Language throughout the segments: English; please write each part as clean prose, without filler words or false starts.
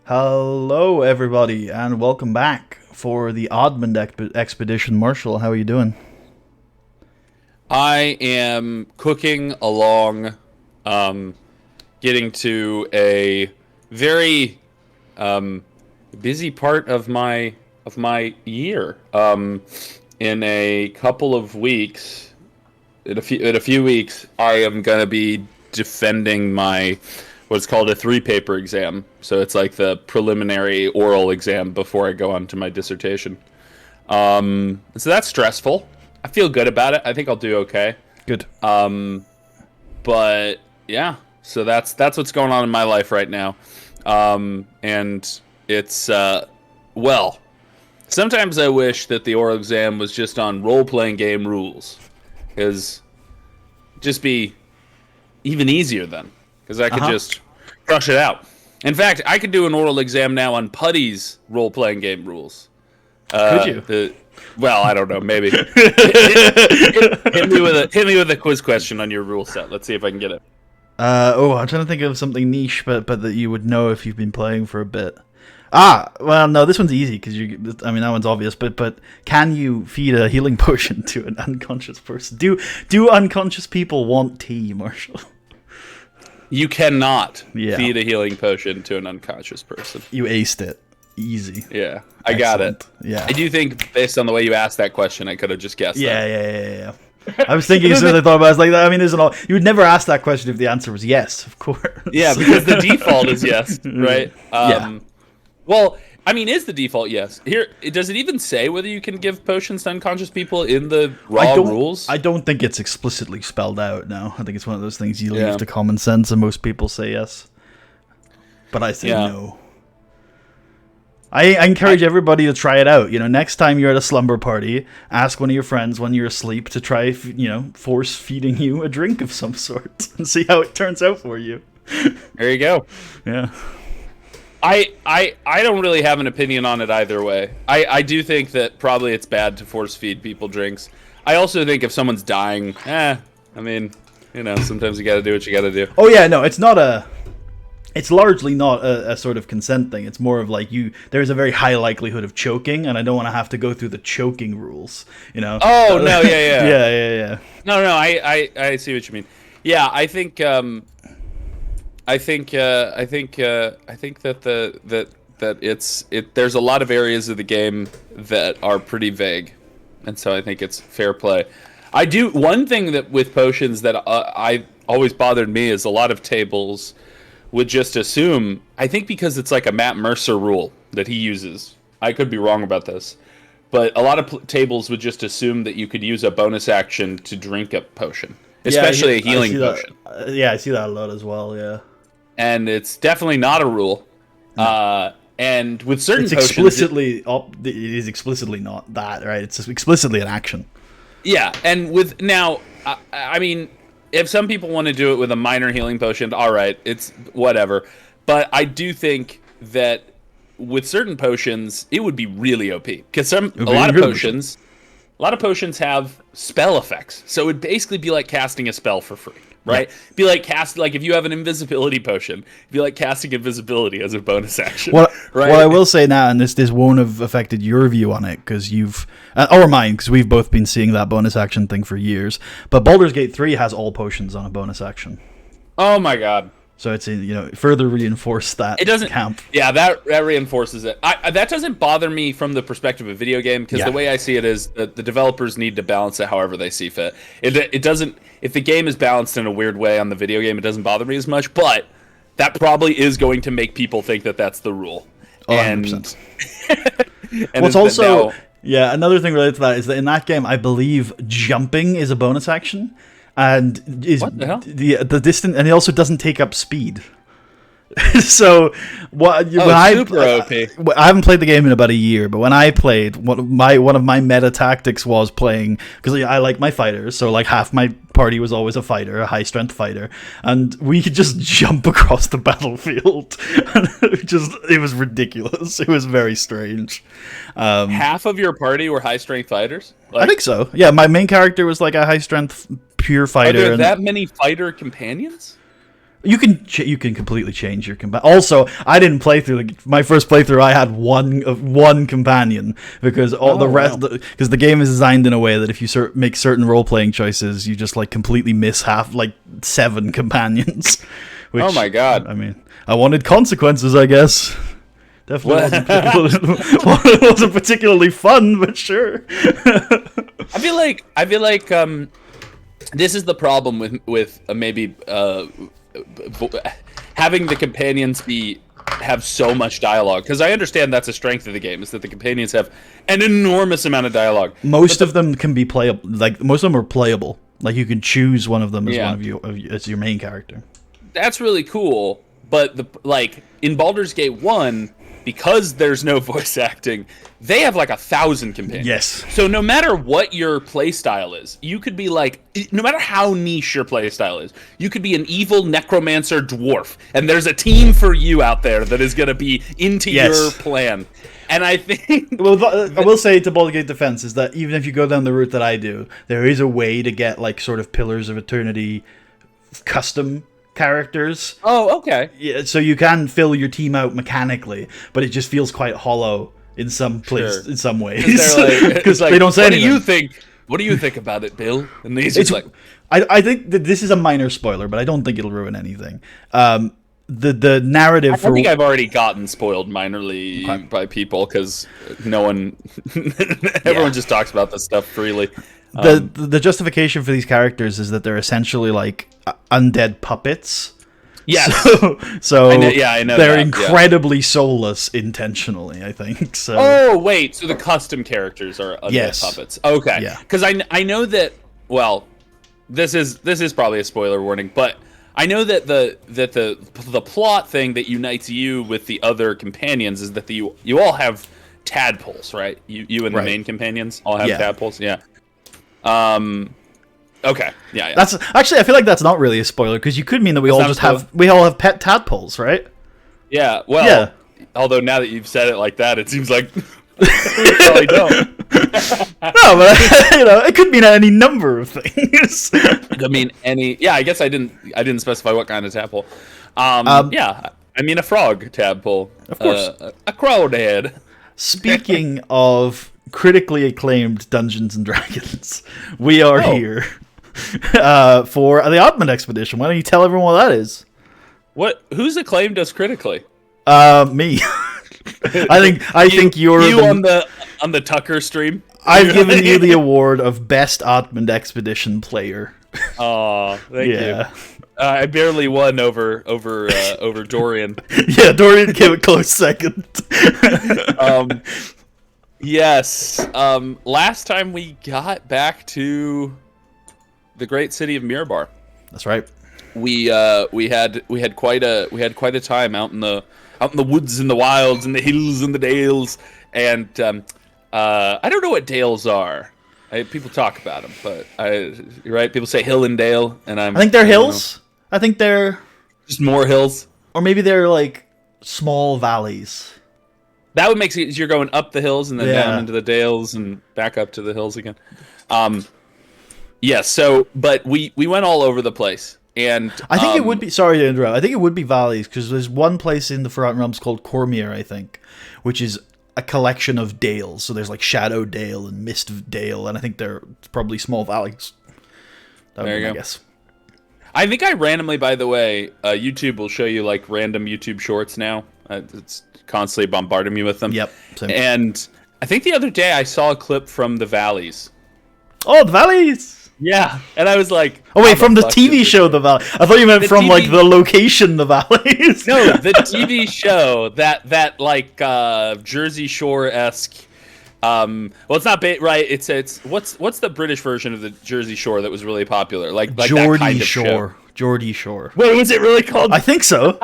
Hello, everybody, and welcome back for the Admand expedition. Marshall, how are you doing? I am cooking along, um, getting to a very busy part of my year. In a couple of weeks, in a few weeks, I am gonna be defending my what's called a three-paper exam. So it's like the preliminary oral exam before I go on to my dissertation. So that's stressful. I feel good about it. I think I'll do okay. Good. But yeah, so that's what's going on in my life right now. And it's well, sometimes I wish that the oral exam was just on role-playing game rules, because just be even easier then, because I could just crush it out. In fact, I could do an oral exam now on Putty's role-playing game rules. Could you? Well, I don't know. Maybe hit me with a quiz question on your rule set. Let's see if I can get it. I'm trying to think of something niche, but that you would know if you've been playing for a bit. Well, no, this one's easy because I mean, that one's obvious. But can you feed a healing potion to an unconscious person? Do unconscious people want tea, Marshall? You cannot Yeah. feed a healing potion to an unconscious person. You aced it. Easy. Yeah, I got it. Yeah. I do think, based on the way you asked that question, I could have just guessed Yeah, that. yeah. I was thinking as soon as I thought about it, I was like, I mean, there's an all. You would never ask that question if the answer was yes, of course. Yeah, because the default is yes, right? Yeah. Well, I mean, is the default yes? Here, does it even say whether you can give potions to unconscious people in the raw rules? I don't think it's explicitly spelled out. No, I think it's one of those things you leave Yeah. to common sense, and most people say yes. But I say Yeah. no. I encourage everybody to try it out. You know, next time you're at a slumber party, ask one of your friends when you're asleep to try, force feeding you a drink of some sort and see how it turns out for you. There you go. Yeah. I don't really have an opinion on it either way. I do think that probably it's bad to force feed people drinks. I also think if someone's dying, I mean, sometimes you gotta do what you gotta do. Oh yeah, no, it's largely not a sort of consent thing. It's more of like there's a very high likelihood of choking, and I don't want to have to go through the choking rules, Oh, no, yeah. Yeah. No, I see what you mean. Yeah, I think that there's a lot of areas of the game that are pretty vague, and so I think it's fair play. One thing that with potions that I always bothered me is a lot of tables would just assume, I think because it's like a Matt Mercer rule that he uses. I could be wrong about this, but a lot of tables would just assume that you could use a bonus action to drink a potion, especially a healing potion. Yeah, I see that a lot as well. Yeah, and it's definitely not a rule. And with certain it's potions, it is explicitly not that, right? It's explicitly an action. yeah. And with now, I mean, if some people want to do it with a minor healing potion, all right, it's whatever. But I do think that with certain potions, it would be really OP, because a lot of potions have spell effects. So it would basically be like casting a spell for free, right? Yeah. Be like if you have an invisibility potion, it'd be like casting invisibility as a bonus action. What right? I will say now, and this won't have affected your view on it, because you've or mine, because we've both been seeing that bonus action thing for years. But Baldur's Gate 3 has all potions on a bonus action. Oh my god. So it's further reinforce that it doesn't camp. Yeah, that reinforces it. That doesn't bother me from the perspective of a video game, because the way I see it is that the developers need to balance it however they see fit. It doesn't, if the game is balanced in a weird way on the video game, it doesn't bother me as much, but that probably is going to make people think that that's the rule. Oh, and 100%. What's also another thing related to that is that in that game, I believe jumping is a bonus action. And is what the hell? The distance, and it also doesn't take up speed. So when super OP. I haven't played the game in about a year, but when I played, one of my meta tactics was playing, because I like my fighters, so like half my party was always a fighter, a high strength fighter, and we could just jump across the battlefield. And it was ridiculous. It was very strange. Half of your party were high strength fighters? I think so. Yeah, my main character was like a high strength pure fighter. Are there that many fighter companions? You can completely change your companion. Also, I didn't play through my first playthrough. I had one companion because all the rest because the game is designed in a way that if you make certain role playing choices, you just like completely miss 7 companions. Which, oh my god! I mean, I wanted consequences, I guess. Definitely wasn't particularly fun, but sure. I feel like this is the problem with maybe having the companions have so much dialogue, because I understand that's a strength of the game, is that the companions have an enormous amount of dialogue. Most of them can be playable. Like most of them are playable. Like you can choose one of them as one of you as your main character. That's really cool. But in Baldur's Gate 1, because there's no voice acting, they have like 1,000 companions. Yes. So no matter what your play style is, you could be no matter how niche your play style is, you could be an evil necromancer dwarf, and there's a team for you out there that is going to be into your plan. And I think... Well, I will say to Baldur's Gate defense is that even if you go down the route that I do, there is a way to get like sort of Pillars of Eternity custom characters. Oh, okay. Yeah, so you can fill your team out mechanically, but it just feels quite hollow in some in some ways. Because they don't say anything. What do you think about it, Bill? And he's just I think that this is a minor spoiler, but I don't think it'll ruin anything. The narrative. I think I've already gotten spoiled minorly by people because everyone just talks about this stuff freely. The justification for these characters is that they're essentially like undead puppets. Yes. So I know they're incredibly soulless intentionally, I think. So. Oh wait, so the custom characters are undead puppets. Okay. Yeah. Because I know that. Well, this is probably a spoiler warning, but I know that the plot thing that unites you with the other companions is that you all have tadpoles, right? You and the main companions all have tadpoles. Yeah. Okay. Yeah. That's actually, I feel like that's not really a spoiler because you could mean that we all have pet tadpoles, right? Yeah. Well. Although now that you've said it like that, it seems like we probably don't. No, but it could mean any number of things. It could mean any. Yeah, I guess I didn't specify what kind of tadpole. Yeah, I mean a frog tadpole. Of course, a crawdad. Speaking of critically acclaimed Dungeons and Dragons, we are here for the Admand expedition. Why don't you tell everyone what that is? Who's acclaimed us critically? Me. I think you're on the Tucker stream. I've given you the award of best Admand expedition player. Oh, thank you. I barely won over Dorian. Yeah, Dorian came a close second. Yes. Last time we got back to the great city of Mirabar. That's right. We had quite a time out in the woods and the wilds and the hills and the dales, and I don't know what dales are. People talk about them, but you're right. People say hill and dale, and I think they're hills. I think they're just more hills, or maybe they're like small valleys. That would make sense. You're going up the hills and then down into the dales and back up to the hills again. So, but we went all over the place. And I think it would be, sorry to interrupt, I think it would be valleys, because there's one place in the Forgotten Realms called Cormier, I think, which is a collection of dales. So there's like Shadow Dale and Mist Dale, and I think they're probably small valleys. There you go. I guess. I think I randomly, by the way, YouTube will show you like random YouTube shorts now. It's constantly bombarding me with them. Yep. Same. And I think the other day I saw a clip from the Valleys. Oh, the Valleys! Yeah, and I was like... Oh wait, from the TV show The Valley. I thought you meant from like the location The Valleys. No, the TV show that like Jersey Shore-esque. Well, it's not right. It's what's the British version of the Jersey Shore that was really popular? Like Geordie that kind of Shore. Show. Geordie Shore. Wait, was it really called? I think so.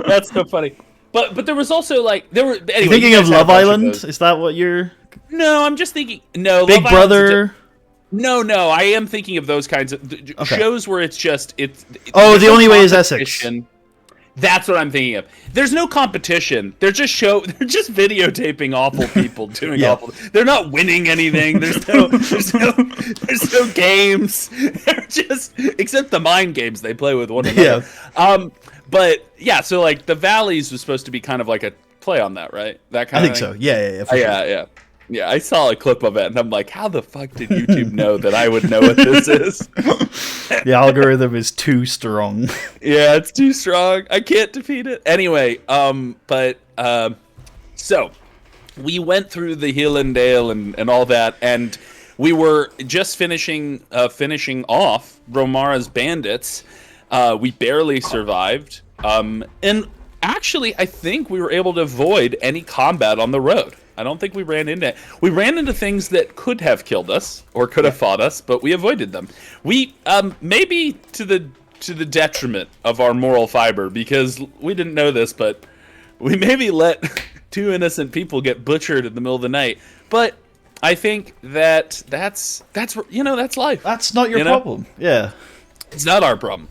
That's so funny. But there was also like there were. Anyway, thinking of Love Island? Is that what you're? No, I'm just thinking. No, Big Love Brother. No, I am thinking of those kinds of shows where it's just Oh, The Only Way is Essex. That's what I'm thinking of. There's no competition. They're just videotaping awful people doing awful. They're not winning anything. There's no games. They're just, except the mind games they play with one another. Yeah. But yeah, so like the Valleys was supposed to be kind of like a play on that, right? That kind I of think thing? so. Yeah. For sure. Yeah, I saw a clip of it, and I'm like, how the fuck did YouTube know that I would know what this is? The algorithm is too strong. Yeah, it's too strong. I can't defeat it. Anyway, so we went through the Hill and Dale and all that, and we were just finishing off Romara's bandits. We barely survived. And actually, I think we were able to avoid any combat on the road. I don't think we ran into it. We ran into things that could have killed us or could have fought us, but we avoided them. We maybe to the detriment of our moral fiber, because we didn't know this, but we maybe let 2 innocent people get butchered in the middle of the night. But I think that's life. That's not your problem. Yeah. It's not our problem.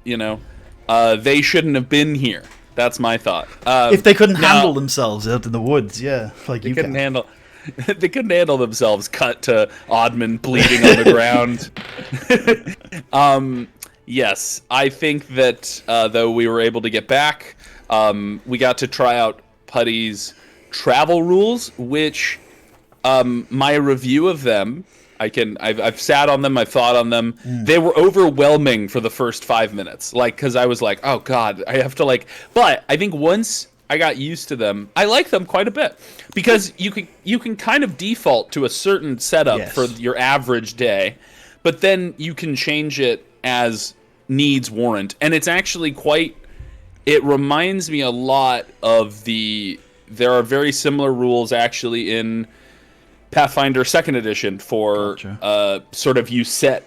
They shouldn't have been here. That's my thought. If they couldn't handle themselves out in the woods, like they couldn't handle. They couldn't handle themselves. Cut to Admand bleeding on the ground. Yes, I think that though we were able to get back, we got to try out Putty's travel rules, which my review of them. I've sat on them, I've thought on them. They were overwhelming for the first 5 minutes. Because I was like, oh God, I have to but I think once I got used to them, I like them quite a bit. Because you can kind of default to a certain setup for your average day, but then you can change it as needs warrant. And it's actually it reminds me a lot of there are very similar rules actually in Pathfinder 2nd edition for sort of you set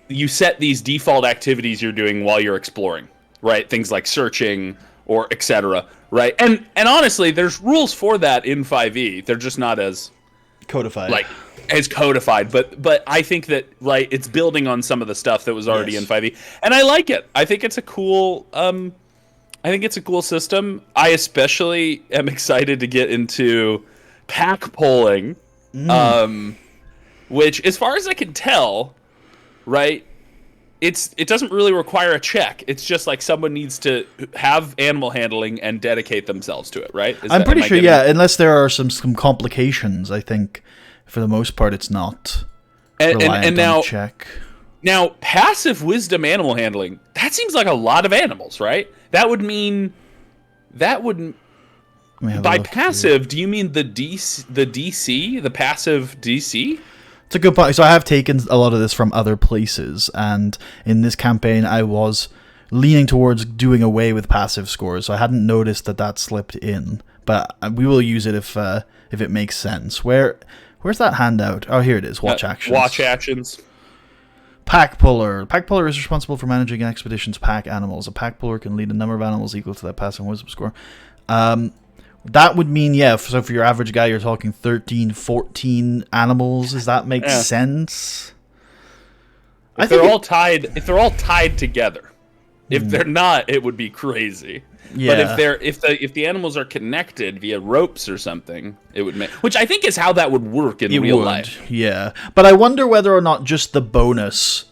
these default activities you're doing while you're exploring, right? Things like searching or etc., right? And honestly, there's rules for that in 5e. They're just not as codified. But I think that it's building on some of the stuff that was already in 5e. And I like it. I think it's a cool system. I especially am excited to get into pack polling. Which, as far as I can tell, right, it doesn't really require a check. It's just like someone needs to have animal handling and dedicate themselves to it, right? I'm pretty sure, unless there are some complications. I think, for the most part, it's not reliant on a check. Now, passive wisdom animal handling, that seems like a lot of animals, right? That would mean... By passive, do you mean the DC, the passive DC? It's a good point. So I have taken a lot of this from other places, and in this campaign I was leaning towards doing away with passive scores, so I hadn't noticed that slipped in. But we will use it if it makes sense. Where's that handout? Oh, here it is. Watch actions. Watch actions. Pack puller. Pack puller is responsible for managing an expedition's pack animals. A pack puller can lead a number of animals equal to that passive wisdom score. That would mean, so for your average guy, you're talking 13, 14 animals. Does that make sense? If they're all tied together. If they're not, it would be crazy. Yeah. But if the animals are connected via ropes or something, it would make, which I think is how that would work in real life. Yeah. But I wonder whether or not just the bonus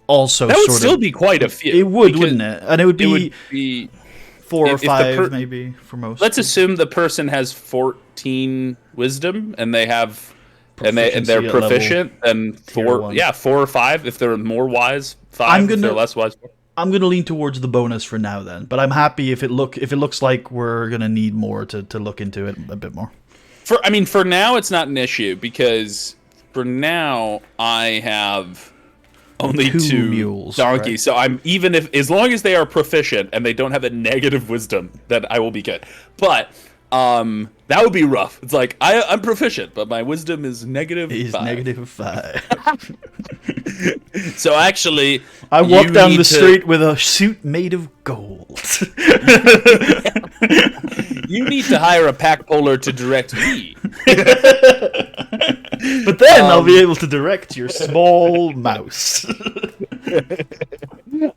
also that would still be quite a few. It would, wouldn't it? And it would be 4 or 5 maybe for most. Let's assume the person has 14 wisdom and they have and they're proficient, and 4 or 5 if they're more wise, 5 if they're less wise. I'm gonna lean towards the bonus for now then, but I'm happy if it looks like we're gonna need more to look into it a bit more. For now it's not an issue, because for now I have only 2 mules, donkeys, right? So as long as they are proficient and they don't have a negative wisdom, then I will be good. But that would be rough. It's like I'm proficient, but my wisdom is negative 5. So actually, I walk down the street with a suit made of gold. You need to hire a pack puller to direct me. But then I'll be able to direct your small mouse.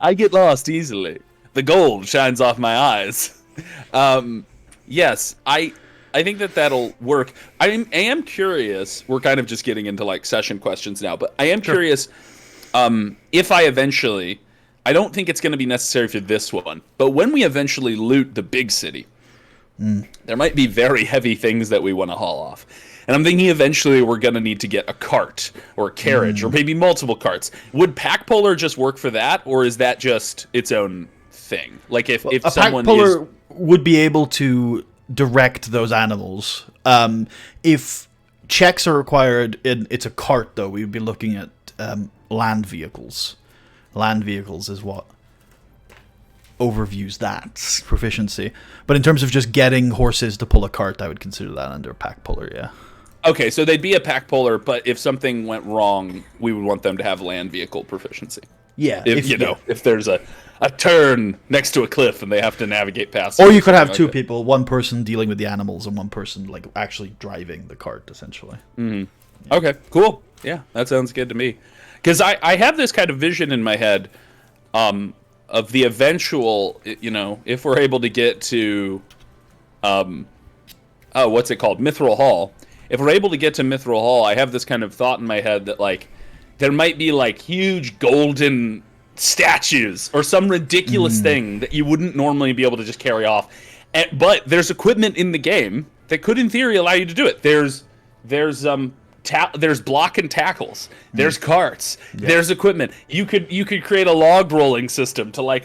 I get lost easily. the gold shines off my eyes. Yes, I think that'll work. I am curious. We're kind of just getting into like session questions now, but I am curious if I eventually. I don't think it's going to be necessary for this one, but when we eventually loot the big city, there might be very heavy things that we want to haul off. And I'm thinking eventually we're going to need to get a cart or a carriage or maybe multiple carts. Would pack puller just work for that, or is that just its own thing? Like if someone pack puller would be able to direct those animals. If checks are required, it's a cart though. We'd be looking at land vehicles. Land vehicles is what overviews that proficiency. But in terms of just getting horses to pull a cart, I would consider that under a pack puller, yeah. Okay, so they'd be a pack puller, but if something went wrong, we would want them to have land vehicle proficiency. Yeah. If there's a turn next to a cliff and they have to navigate past. Or you could have two people, one person dealing with the animals and one person like actually driving the cart, essentially. Mm-hmm. Yeah. Okay, cool. Yeah, that sounds good to me. Because I have this kind of vision in my head of the eventual, if we're able to get to, what's it called? Mithril Hall. If we're able to get to Mithril Hall, I have this kind of thought in my head that, like, there might be, like, huge golden statues or some ridiculous thing that you wouldn't normally be able to just carry off. But there's equipment in the game that could, in theory, allow you to do it. There's block and tackles. There's carts. Yeah. There's equipment. You could create a log rolling system to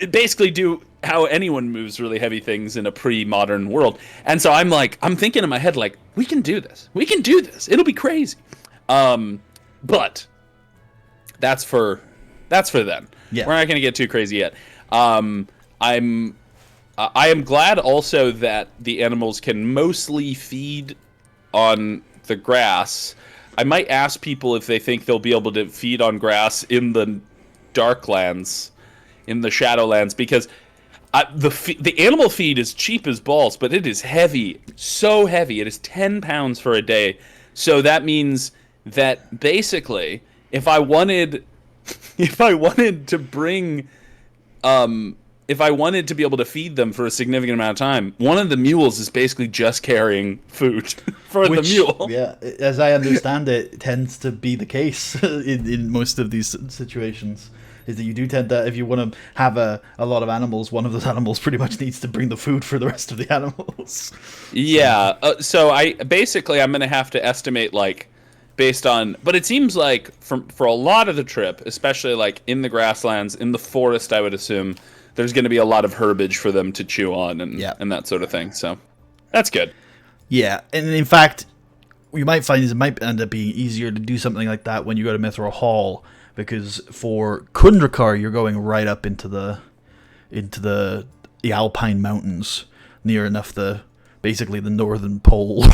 basically do how anyone moves really heavy things in a pre-modern world. And so I'm thinking in my head, like, we can do this. We can do this. It'll be crazy. But that's for then. Yeah. We're not going to get too crazy yet. I am glad also that the animals can mostly feed on the grass. I might ask people if they think they'll be able to feed on grass in the Darklands, in the Shadowlands, because the animal feed is cheap as balls, but it is heavy, so heavy. It is 10 pounds for a day. So that means that basically, if I wanted to bring, if I wanted to be able to feed them for a significant amount of time, one of the mules is basically just carrying food for the mule. Yeah, as I understand it, tends to be the case in most of these situations. Is that you do tend to, if you want to have a lot of animals, one of those animals pretty much needs to bring the food for the rest of the animals. Yeah, so I'm going to have to estimate, like, based on, but it seems like for a lot of the trip, especially like in the grasslands, in the forest, I would assume, there's going to be a lot of herbage for them to chew on and that sort of thing. So that's good. Yeah, and in fact, what you might find is it might end up being easier to do something like that when you go to Mithril Hall, because for Kundrakar, you're going right up into the Alpine Mountains, near enough basically the northern pole.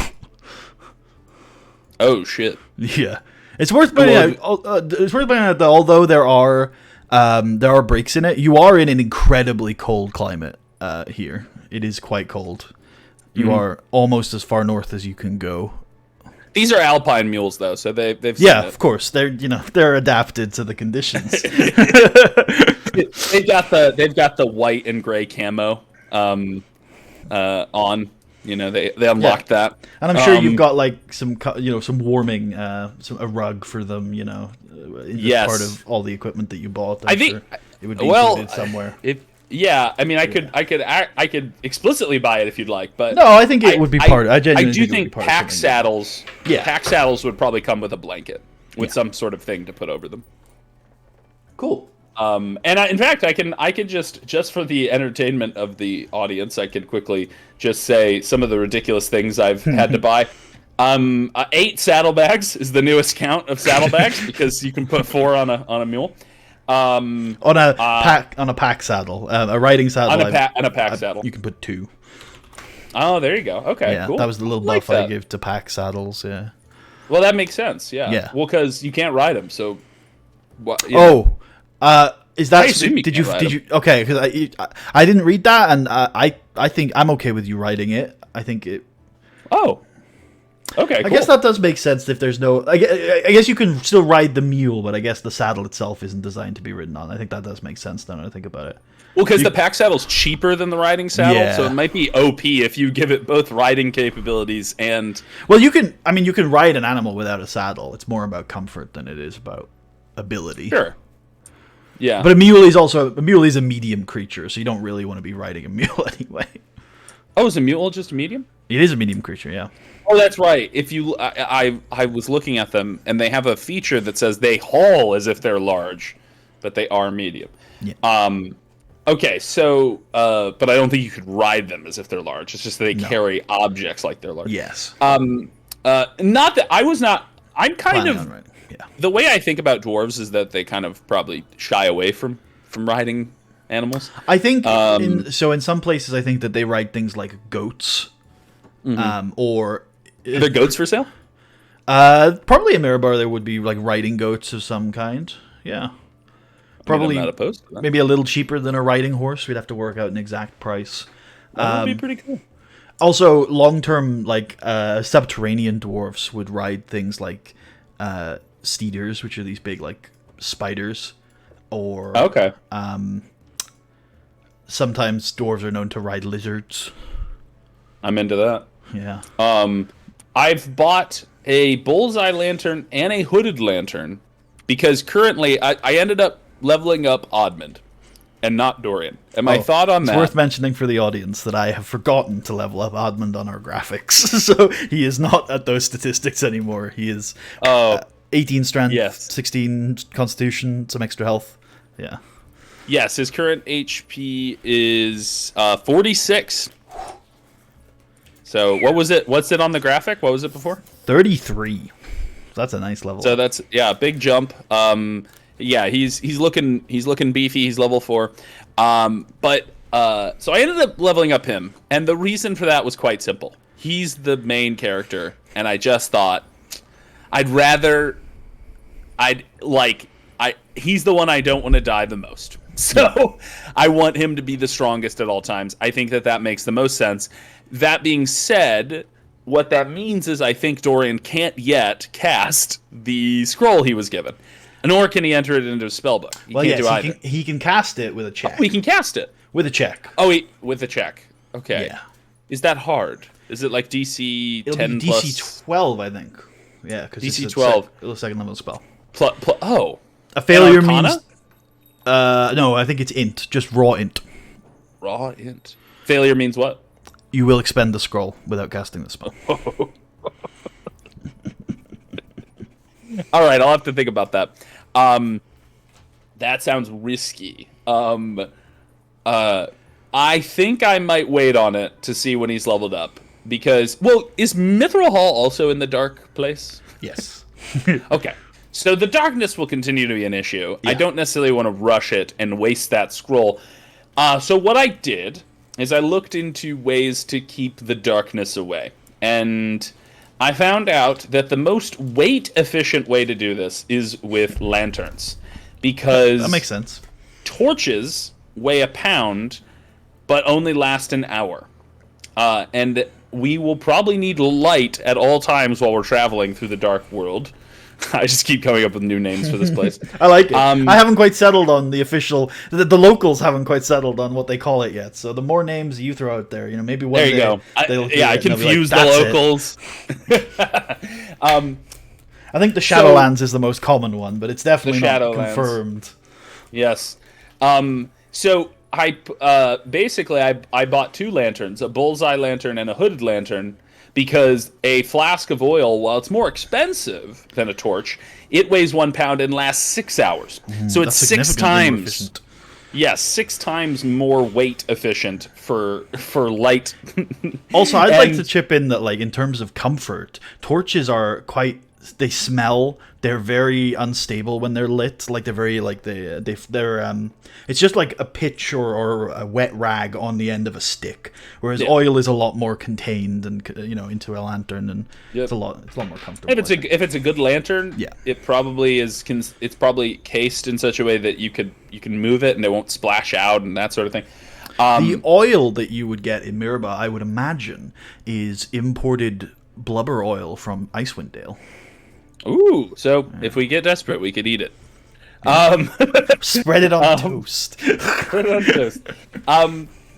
Oh shit! Yeah, it's worth pointing out. It's worth pointing out that although there are breaks in it, you are in an incredibly cold climate here. It is quite cold. You are almost as far north as you can go. These are alpine mules, though, so they've seen it. Of course they're adapted to the conditions. they've got the white and gray camo on. They unlocked that, and I'm sure you've got like some warming, a rug for them. Yes, part of all the equipment that you bought. I think it would be included somewhere. I could explicitly buy it if you'd like, but no, I think it would be part. I do think pack saddles. Yeah, pack saddles would probably come with a blanket with some sort of thing to put over them. Cool. In fact, I could just for the entertainment of the audience, I could quickly just say some of the ridiculous things I've had to buy. 8 saddlebags is the newest count of saddlebags because you can put 4 on a mule. On a pack saddle, a riding saddle. On a pack saddle, you can put 2. Oh, there you go. Okay, yeah, cool. That was the little buff I give to pack saddles. Yeah. Well, that makes sense. Yeah. Yeah. Well, because you can't ride them, so. What? Is that? Did you? Okay, because I didn't read that, and I think I'm okay with you writing it. I think it. Oh. Okay, cool. I guess that does make sense if there's no... I guess you can still ride the mule, but I guess the saddle itself isn't designed to be ridden on. I think that does make sense now that I think about it. Well, because the pack saddle's cheaper than the riding saddle, Yeah. so it might be OP if you give it both riding capabilities and... Well, you can ride an animal without a saddle. It's more about comfort than it is about ability. Sure. Yeah. But a mule is a medium creature, so you don't really want to be riding a mule anyway. Oh, is a mule just a medium? It is a medium creature, yeah. Oh, that's right. If you, I was looking at them, and they have a feature that says they haul as if they're large, but they are medium. Yeah. Okay, so, but I don't think you could ride them as if they're large. It's just that they carry objects like they're large. Yes. Not that I'm kind of. Right. Yeah. The way I think about dwarves is that they kind of probably shy away from riding animals. I think in some places I think that they ride things like goats, or Are there goats for sale? probably in Mirabar there would be like riding goats of some kind. Yeah, probably I'm not opposed to that. maybe a little cheaper than a riding horse. We'd have to work out an exact price. That would be pretty cool. Also, long-term, like subterranean dwarves would ride things like steeders, which are these big like spiders, or Okay. sometimes dwarves are known to ride lizards. I'm into that. Yeah. I've bought a bullseye lantern and a hooded lantern because currently I ended up leveling up Admand and not Dorian. And my thought on it's that... worth mentioning for the audience that I have forgotten to level up Admand on our graphics. So he is not at those statistics anymore. He is 18 strength, yes. 16 constitution, some extra health. Yeah. Yes, his current HP is 46. So what was it? What's it on the graphic? What was it before? 33. That's a nice level. So that's big jump. Yeah, he's looking beefy. He's level 4. But so I ended up leveling up him, and the reason for that was quite simple. He's the main character, and I just thought he's the one I don't want to die the most. So I want him to be the strongest at all times. I think that makes the most sense. That being said, what that means is I think Dorian can't yet cast the scroll he was given. Nor can he enter it into a spellbook. He can't do either. He can cast it with a check. Oh, he can cast it. With a check. Oh, with a check. Okay. Yeah. Is that hard? Is it like DC 10 It'll be plus? DC 12, I think. Yeah, because DC 12. It's a second level spell. A failure means... no, I think it's int. Just raw int. Raw int. Failure means what? You will expend the scroll without casting the spell. All right, I'll have to think about that. That sounds risky. I think I might wait on it to see when he's leveled up. Because, well, is Mithril Hall also in the dark place? Yes. Okay. So the darkness will continue to be an issue. Yeah. I don't necessarily want to rush it and waste that scroll. So what I did is I looked into ways to keep the darkness away. And I found out that the most weight-efficient way to do this is with lanterns. Because that makes sense. Torches weigh a pound, but only last an hour. And we will probably need light at all times while we're traveling through the dark world. I just keep coming up with new names for this place. I like it. I haven't quite settled on the official... The locals haven't quite settled on what they call it yet. So the more names you throw out there, maybe one day... There you go. I confuse like, the locals. I think the Shadowlands is the most common one, but it's definitely not confirmed. Yes. So I basically I bought 2 lanterns, a bullseye lantern and a hooded lantern, because a flask of oil, while it's more expensive than a torch, it weighs 1 pound and lasts 6 hours. So it's 6 times. Yes, 6 times more weight efficient for light. Also, I'd like to chip in that, like, in terms of comfort, torches are quite... They smell. They're very unstable when they're lit. Like they're very like they're it's just like a pitch or a wet rag on the end of a stick. Whereas oil is a lot more contained and into a lantern, and it's a lot more comfortable. If it's a good lantern, it probably is. It's probably cased in such a way that you can move it and it won't splash out and that sort of thing. The oil that you would get in Mirabar, I would imagine, is imported blubber oil from Icewind Dale. Ooh, so if we get desperate, we could eat it. Spread it on toast. Put it on toast.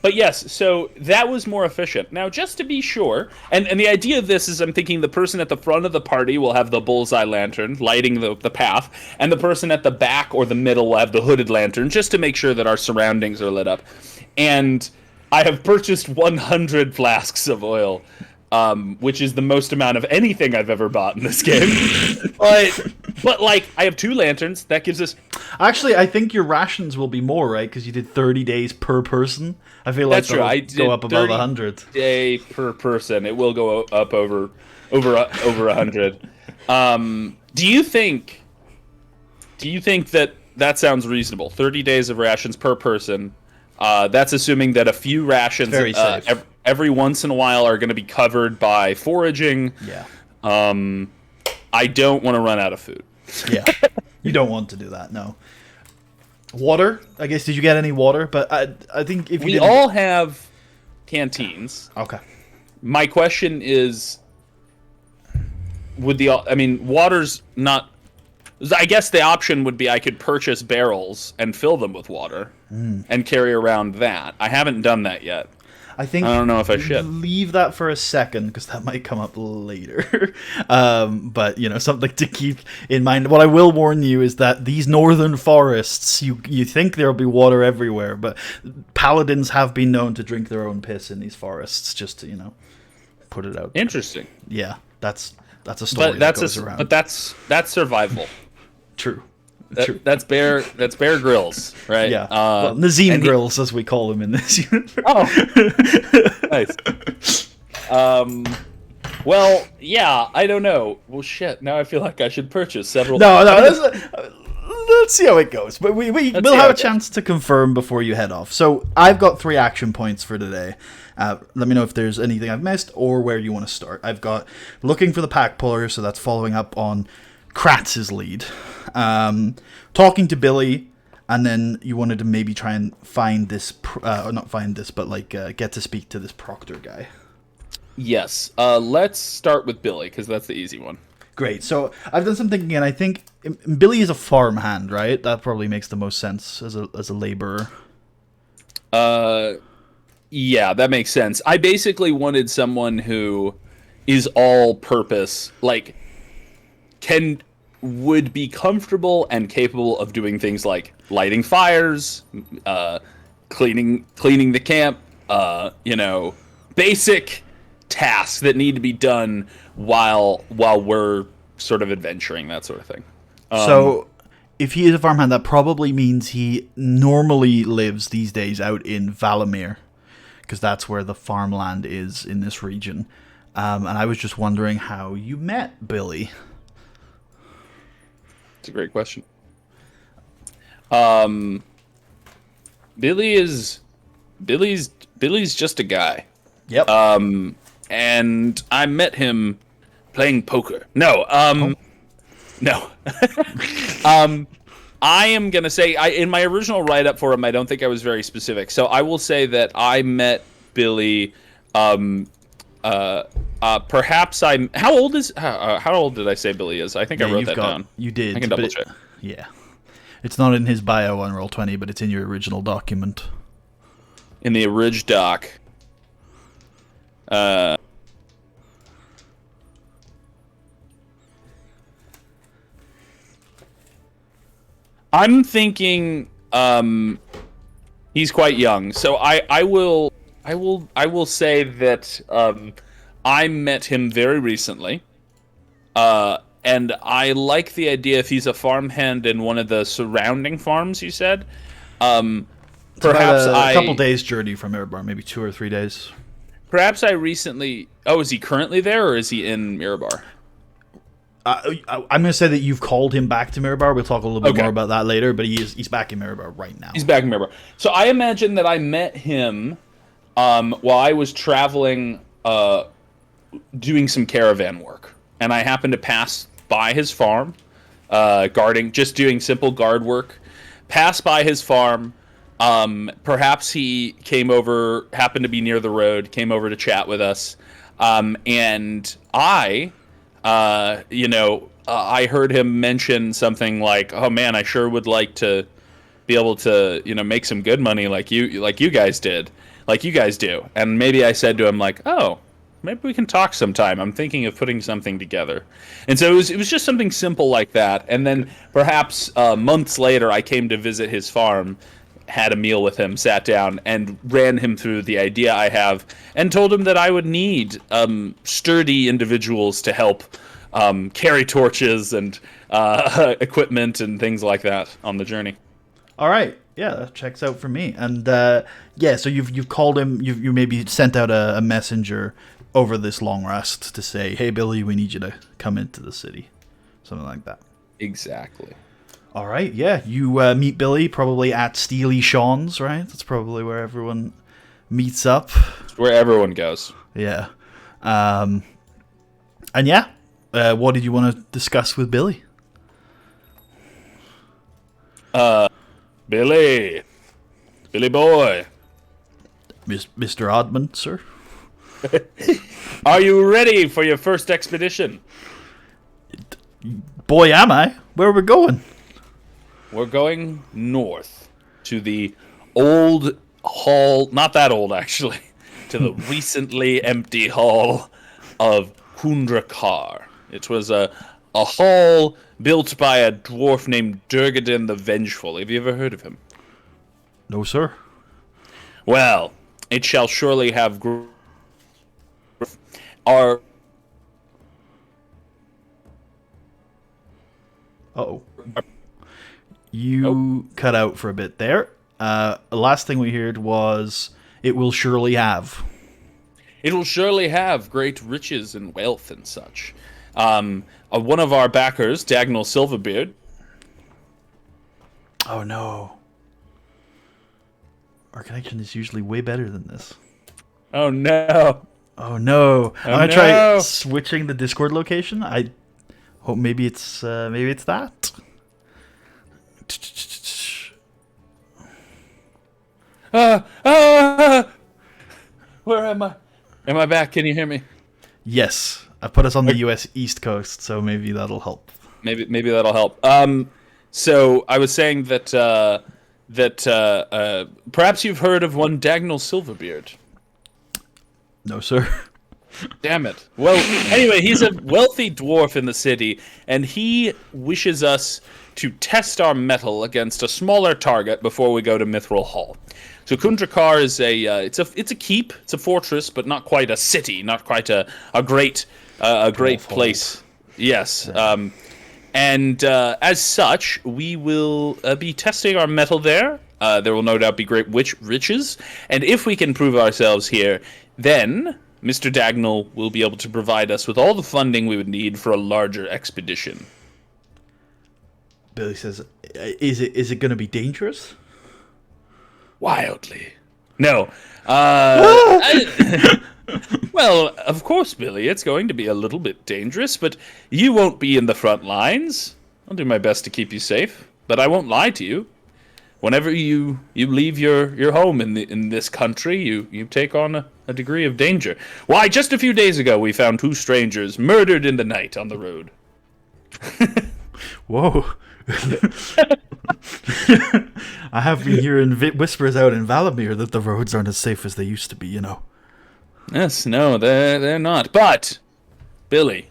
But yes, so that was more efficient. Now, just to be sure, and the idea of this is I'm thinking the person at the front of the party will have the bullseye lantern lighting the path, and the person at the back or the middle will have the hooded lantern, just to make sure that our surroundings are lit up. And I have purchased 100 flasks of oil, which is the most amount of anything I've ever bought in this game. But like, I have 2 lanterns. That gives us... Actually, I think your rations will be more, right? Because you did 30 days per person. I feel like that's true. I go up above 100 day per person. It will go up over 100. Do you think that sounds reasonable? 30 days of rations per person. That's assuming that a few rations very safe. Every once in a while are going to be covered by foraging. Yeah. I don't want to run out of food. Yeah. You don't want to do that, no. Water? I guess, did you get any water? But I think if you We all have canteens. Okay. My question is, water's not... I guess the option would be I could purchase barrels and fill them with water and carry around that. I haven't done that yet. I don't know if I should leave that for a second because that might come up later. But something to keep in mind. What I will warn you is that these northern forests, you think there'll be water everywhere, but paladins have been known to drink their own piss in these forests. Just to put it out there. Interesting. Yeah, that's a story that goes around. But that's survival. True. True. That's Bear Grylls, right? Yeah. Nazim Grills, as we call him in this universe. Oh, nice. Well, yeah. I don't know. Well, shit. Now I feel like I should purchase several. No. Let's see how it goes. But we'll have a chance to confirm before you head off. So I've got 3 action points for today. Let me know if there's anything I've missed or where you want to start. I've got looking for the pack puller, so that's following up on Kratz's lead. Talking to Billy, and then you wanted to maybe try and find this, or not find this, but get to speak to this Proctor guy. Yes. Let's start with Billy, because that's the easy one. Great. So I've done some thinking, and I think Billy is a farmhand, right? That probably makes the most sense as a laborer. Yeah, that makes sense. I basically wanted someone who is all-purpose, like would be comfortable and capable of doing things like lighting fires, cleaning the camp, basic tasks that need to be done while we're sort of adventuring, that sort of thing. So if he is a farmhand, that probably means he normally lives these days out in Valamir, because that's where the farmland is in this region. And I was just wondering how you met Billy. It's a great question. Billy's just a guy. Yep. And I met him playing poker. No. No. I am gonna say in my original write-up for him, I don't think I was very specific. So I will say that I met Billy. Perhaps I'm. How old did I say Billy is? I think I wrote that down. You did. I can double check. Yeah, it's not in his bio on Roll20, but it's in your original document. In the orig doc. I'm thinking he's quite young, so I will say that I met him very recently, and I like the idea if he's a farmhand in one of the surrounding farms. You said, perhaps a couple days journey from Mirabar, maybe 2 or 3 days. Perhaps I recently. Oh, is he currently there, or is he in Mirabar? I'm going to say that you've called him back to Mirabar. We'll talk a little bit more about that later, but he's back in Mirabar right now. He's back in Mirabar. So I imagine that I met him while I was traveling, doing some caravan work. And I happened to pass by his farm, guarding, just doing simple guard work. Pass by his farm. Perhaps he came over, happened to be near the road, came over to chat with us. And I heard him mention something like, "Oh man, I sure would like to be able to, make some good money like you guys did, like you guys do." And maybe I said to him like, "Oh, maybe we can talk sometime. I'm thinking of putting something together." And so it was just something simple like that. And then perhaps months later, I came to visit his farm, had a meal with him, sat down, and ran him through the idea I have, and told him that I would need sturdy individuals to help carry torches and equipment and things like that on the journey. All right. Yeah, that checks out for me. And so you've called him. You maybe sent out a messenger over this long rest to say, "Hey, Billy, we need you to come into the city," something like that. Exactly. All right. Yeah, you meet Billy probably at Steely Sean's, right? That's probably where everyone meets up. It's where everyone goes. Yeah. And yeah, what did you want to discuss with Billy? Billy boy, Mr. Admand, sir. are you ready for your first expedition? Boy, am I. Where are we going? We're going north to the old hall, not that old actually, to the recently empty hall of Kundrakar. It was a hall built by a dwarf named Durgadin the Vengeful. Have you ever heard of him? No, sir. Well, it shall surely have our... Uh-oh. You cut out for a bit there. The last thing we heard was, "It will surely have." It will surely have great riches and wealth and such. One of our backers, Dagnall Silverbeard. Oh no. Our connection is usually way better than this. Oh no. Oh no. Oh, I'm gonna no. try switching the Discord location. I hope maybe it's that. Where am I? Am I back? Can you hear me? Yes. I put us on the US East Coast, so maybe that'll help. Maybe that'll help. So I was saying that perhaps you've heard of one Dagnall Silverbeard. No, sir. Damn it. Well, anyway, he's a wealthy dwarf in the city, and he wishes us to test our metal against a smaller target before we go to Mithril Hall. So Kundrakar is it's a keep, it's a fortress, but not quite a city, not quite a great place. Yes. And as such, we will be testing our metal there. There will no doubt be great riches, and if we can prove ourselves here, then Mr. Dagnall will be able to provide us with all the funding we would need for a larger expedition. Billy says, "Is it going to be dangerous?" Wildly. No. Well, of course, Billy, it's going to be a little bit dangerous, but you won't be in the front lines. I'll do my best to keep you safe, but I won't lie to you. Whenever you leave your home in this country, you take on a degree of danger. Why, just a few days ago, we found 2 strangers murdered in the night on the road. Whoa. I have been hearing whispers out in Valamir that the roads aren't as safe as they used to be, you know. Yes, no, they're not. But, Billy,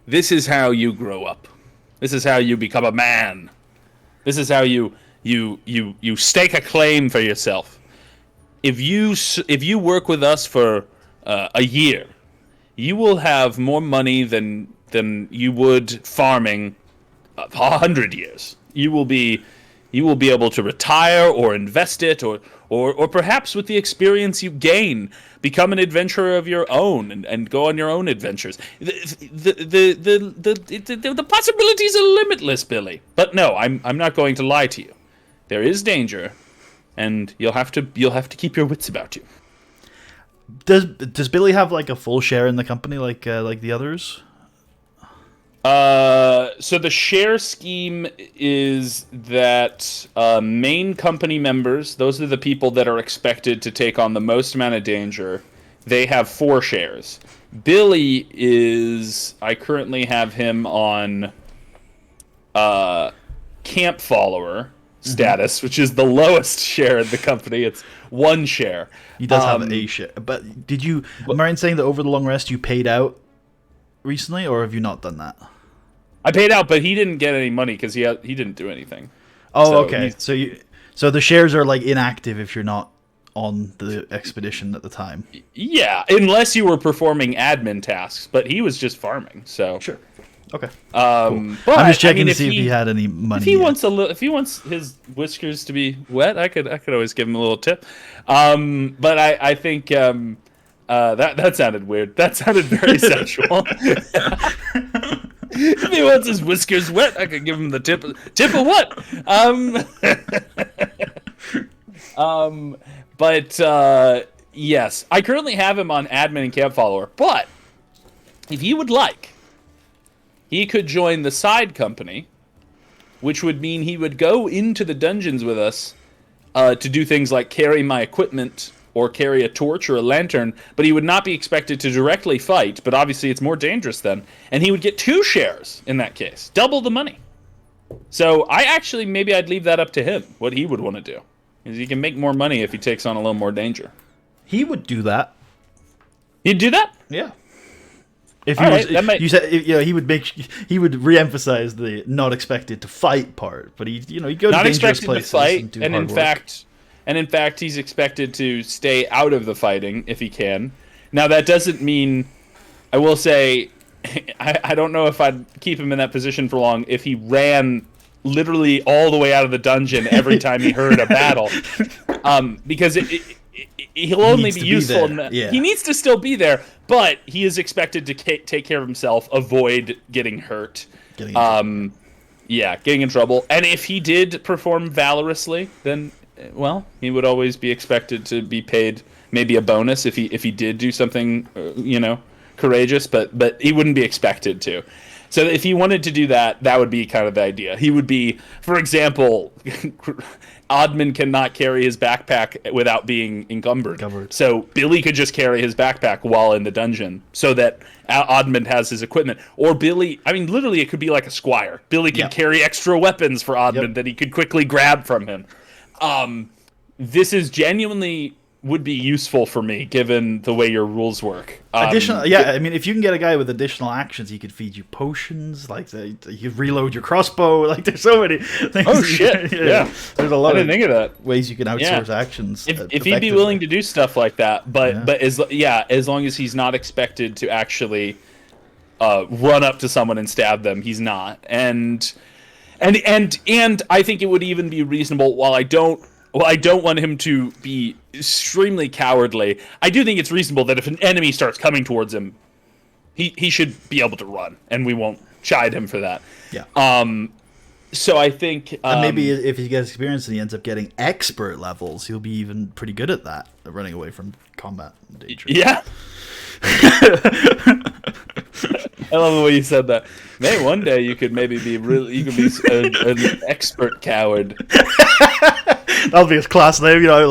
this is how you grow up. This is how you become a man. This is how you stake a claim for yourself. If you work with us for a year, you will have more money than you would farming 100 years. You will be able to retire or invest it, or perhaps with the experience you gain, become an adventurer of your own and go on your own adventures. The possibilities are limitless, Billy. But no, I'm not going to lie to you. There is danger, and you'll have to keep your wits about you. Does Billy have like a full share in the company like the others? So the share scheme is that main company members, those are the people that are expected to take on the most amount of danger, they have 4 shares. Billy I currently have him on camp follower status, which is the lowest share in the company. It's 1 share. He does have a share. But am I right in saying that over the long rest you paid out recently, or have you not done that? I paid out, but he didn't get any money because he didn't do anything. Oh, So okay. So the shares are like inactive if you're not on the expedition at the time. Yeah, unless you were performing admin tasks, but he was just farming. So Sure. Okay. Cool. But I'm just checking to see if he had any money. If he wants his whiskers to be wet, I could always give him a little tip. But I think that sounded weird. That sounded very sexual. If he wants his whiskers wet, I could give him the tip. Tip of what? But yes, I currently have him on admin and camp follower. But if he would like, he could join the side company, which would mean he would go into the dungeons with us to do things like carry my equipment or carry a torch or a lantern, but he would not be expected to directly fight, but obviously it's more dangerous then, and he would get 2 shares in that case, double the money. So maybe I'd leave that up to him, what he would want to do. Because he can make more money if he takes on a little more danger. He would do that. He'd do that? Yeah. If he was, right, you said, he would re-emphasize the not expected to fight part, but he'd go to dangerous places and do hard work. And in fact, he's expected to stay out of the fighting if he can. Now, that doesn't mean, I will say, I don't know if I'd keep him in that position for long if he ran literally all the way out of the dungeon every time he heard a battle, because he'll only be useful. He needs to still be there, but he is expected to take care of himself, avoid getting hurt. Getting in trouble. And if he did perform valorously, then he would always be expected to be paid maybe a bonus if he did do something courageous, but he wouldn't be expected to. So if he wanted to do that, that would be kind of the idea. He would be, for example, Admand cannot carry his backpack without being encumbered. So Billy could just carry his backpack while in the dungeon so that Admand has his equipment. Or Billy, literally it could be like a squire. Billy could carry extra weapons for Admand that he could quickly grab from him. This is genuinely would be useful for me given the way your rules work. If you can get a guy with additional actions, he could feed you potions, like you could reload your crossbow. Like there's so many things. Oh shit! Yeah, there's a lot of think of that. Ways you can outsource actions. If he'd be willing to do stuff like that, but as long as he's not expected to actually run up to someone and stab them, he's not. And I think it would even be reasonable. While I don't want him to be extremely cowardly, I do think it's reasonable that if an enemy starts coming towards him, he should be able to run, and we won't chide him for that. Yeah. So I think... and maybe if he gets experience and he ends up getting expert levels, he'll be even pretty good at that, at running away from combat and danger. Yeah. I love the way you said that. Maybe one day you could maybe be an expert coward. That'll be his class name, what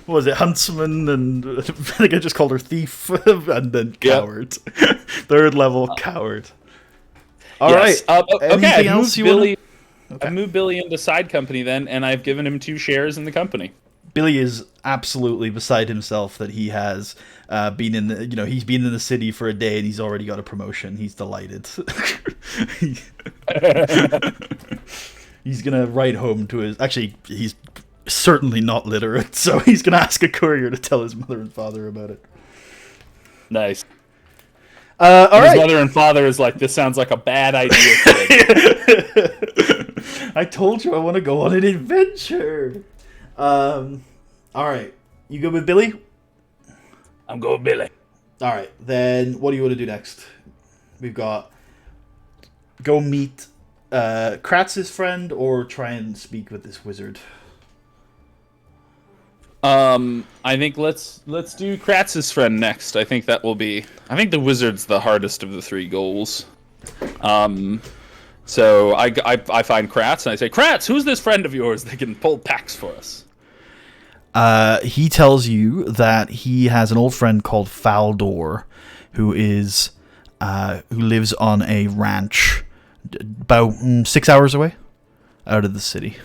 was it, Huntsman, and I think I just called her Thief, and then Coward. Yep. 3rd level Coward. All right. Okay, I've moved Billy into side company then, and I've given him 2 shares in the company. Billy is absolutely beside himself that he has been in the, he's been in the city for a day and he's already got a promotion. He's delighted. He's gonna write home to his. Actually, he's certainly not literate, so he's gonna ask a courier to tell his mother and father about it. Nice. All right. His mother and father is like, this sounds like a bad idea. I told you I want to go on an adventure. All right. You good with Billy? I'm going with Billy. All right. Then what do you want to do next? We've got go meet Kratz's friend or try and speak with this wizard. I think let's do Kratz's friend next. I think the wizard's the hardest of the 3 goals. So I find Kratz and I say, Kratz, who's this friend of yours that can pull packs for us? He tells you that he has an old friend called Faldor, who lives on a ranch about 6 hours away out of the city.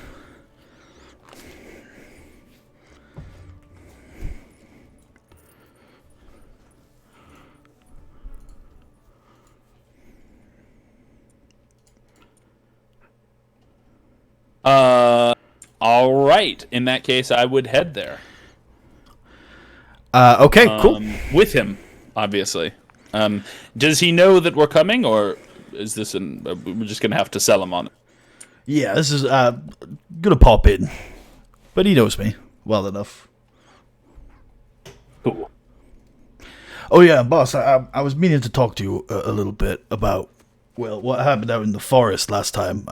All right. In that case, I would head there. Okay, cool. With him, obviously. Does he know that we're coming, or is this we're just gonna have to sell him on it? Yeah, this is gonna pop in, but he knows me well enough. Cool. Oh yeah, boss. I was meaning to talk to you a little bit about what happened out in the forest last time.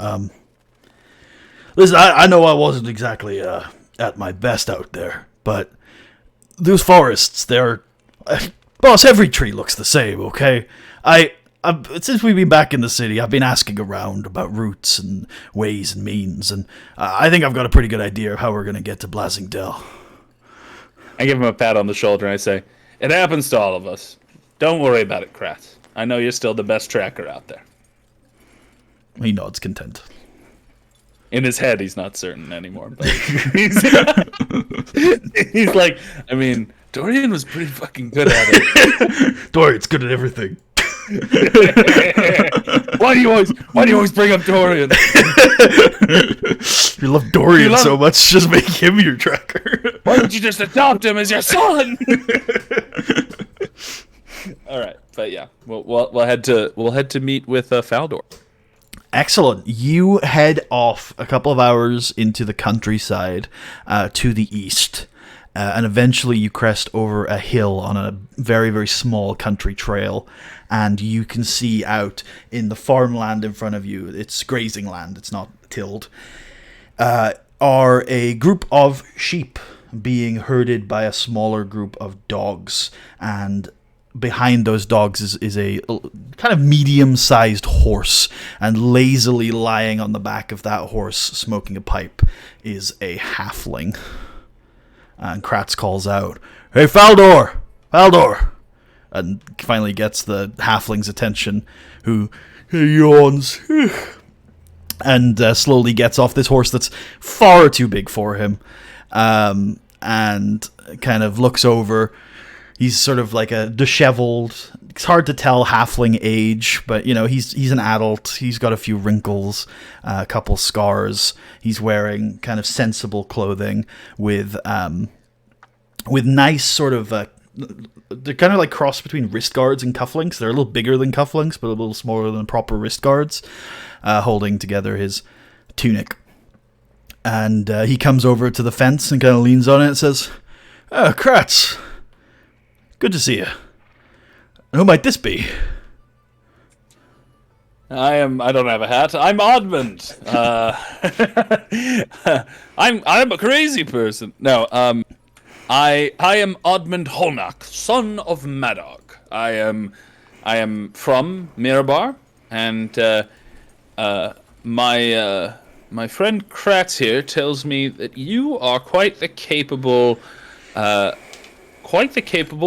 Listen, I know I wasn't exactly at my best out there, but those forests, they're boss. Every tree looks the same. Okay, since we've been back in the city, I've been asking around about routes and ways and means, and I think I've got a pretty good idea of how we're gonna get to Blasingdale. I give him a pat on the shoulder and I say, "It happens to all of us. Don't worry about it, Kratz. I know you're still the best tracker out there." He nods content. In his head, he's not certain anymore. But he's like, I mean, Dorian was pretty fucking good at it. Dorian's good at everything. Why do you always bring up Dorian? You love Dorian so much, just make him your tracker. Why don't you just adopt him as your son? All right, but yeah, we'll head to meet with Faldor. Excellent. You head off a couple of hours into the countryside to the east, and eventually you crest over a hill on a very, very small country trail, and you can see out in the farmland in front of you, it's grazing land, it's not tilled, are a group of sheep being herded by a smaller group of dogs, and behind those dogs is a kind of medium-sized horse, and lazily lying on the back of that horse, smoking a pipe, is a halfling. And Kratz calls out, "Hey, Faldor! Faldor!" And finally gets the halfling's attention, who yawns, and slowly gets off this horse that's far too big for him, and kind of looks over. He's sort of like a disheveled, it's hard to tell halfling age, but, you know, he's an adult. He's got a few wrinkles, a couple scars. He's wearing kind of sensible clothing with nice sort of, they're kind of like cross between wrist guards and cufflinks. They're a little bigger than cufflinks, but a little smaller than proper wrist guards, holding together his tunic. And he comes over to the fence and kind of leans on it and says, "Oh, Kratz. Good to see you. Who might this be?" I don't have a hat. I'm Admand. I'm a crazy person. No, I am Admand Holnak, son of Madog. I am from Mirabar, and my friend Kratz here tells me that you are quite the capable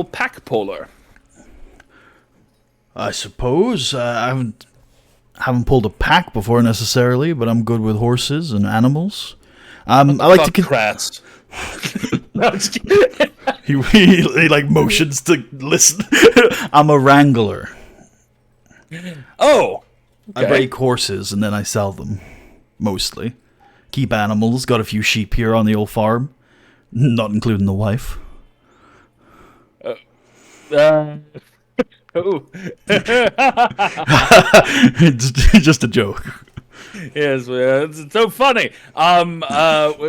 pack puller. I suppose. I haven't pulled a pack before necessarily, but I'm good with horses and animals. I like to Kratz. No, just he like motions to listen. I'm a wrangler. Oh, okay. I break horses and then I sell them. Mostly. Keep animals. Got a few sheep here on the old farm. Not including the wife. Oh. It's just a joke. Yes, it's so funny.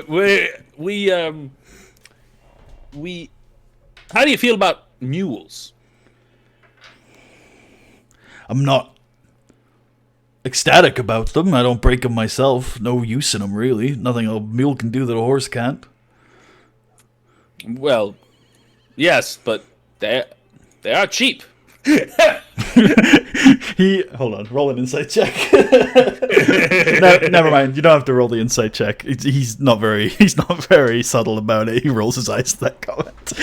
We. How do you feel about mules? I'm not ecstatic about them. I don't break them myself. No use in them, really. Nothing a mule can do that a horse can't. Well, yes, but they are cheap. Hold on, roll an insight check. No, never mind. You don't have to roll the insight check. He's not very subtle about it. He rolls his eyes at that comment.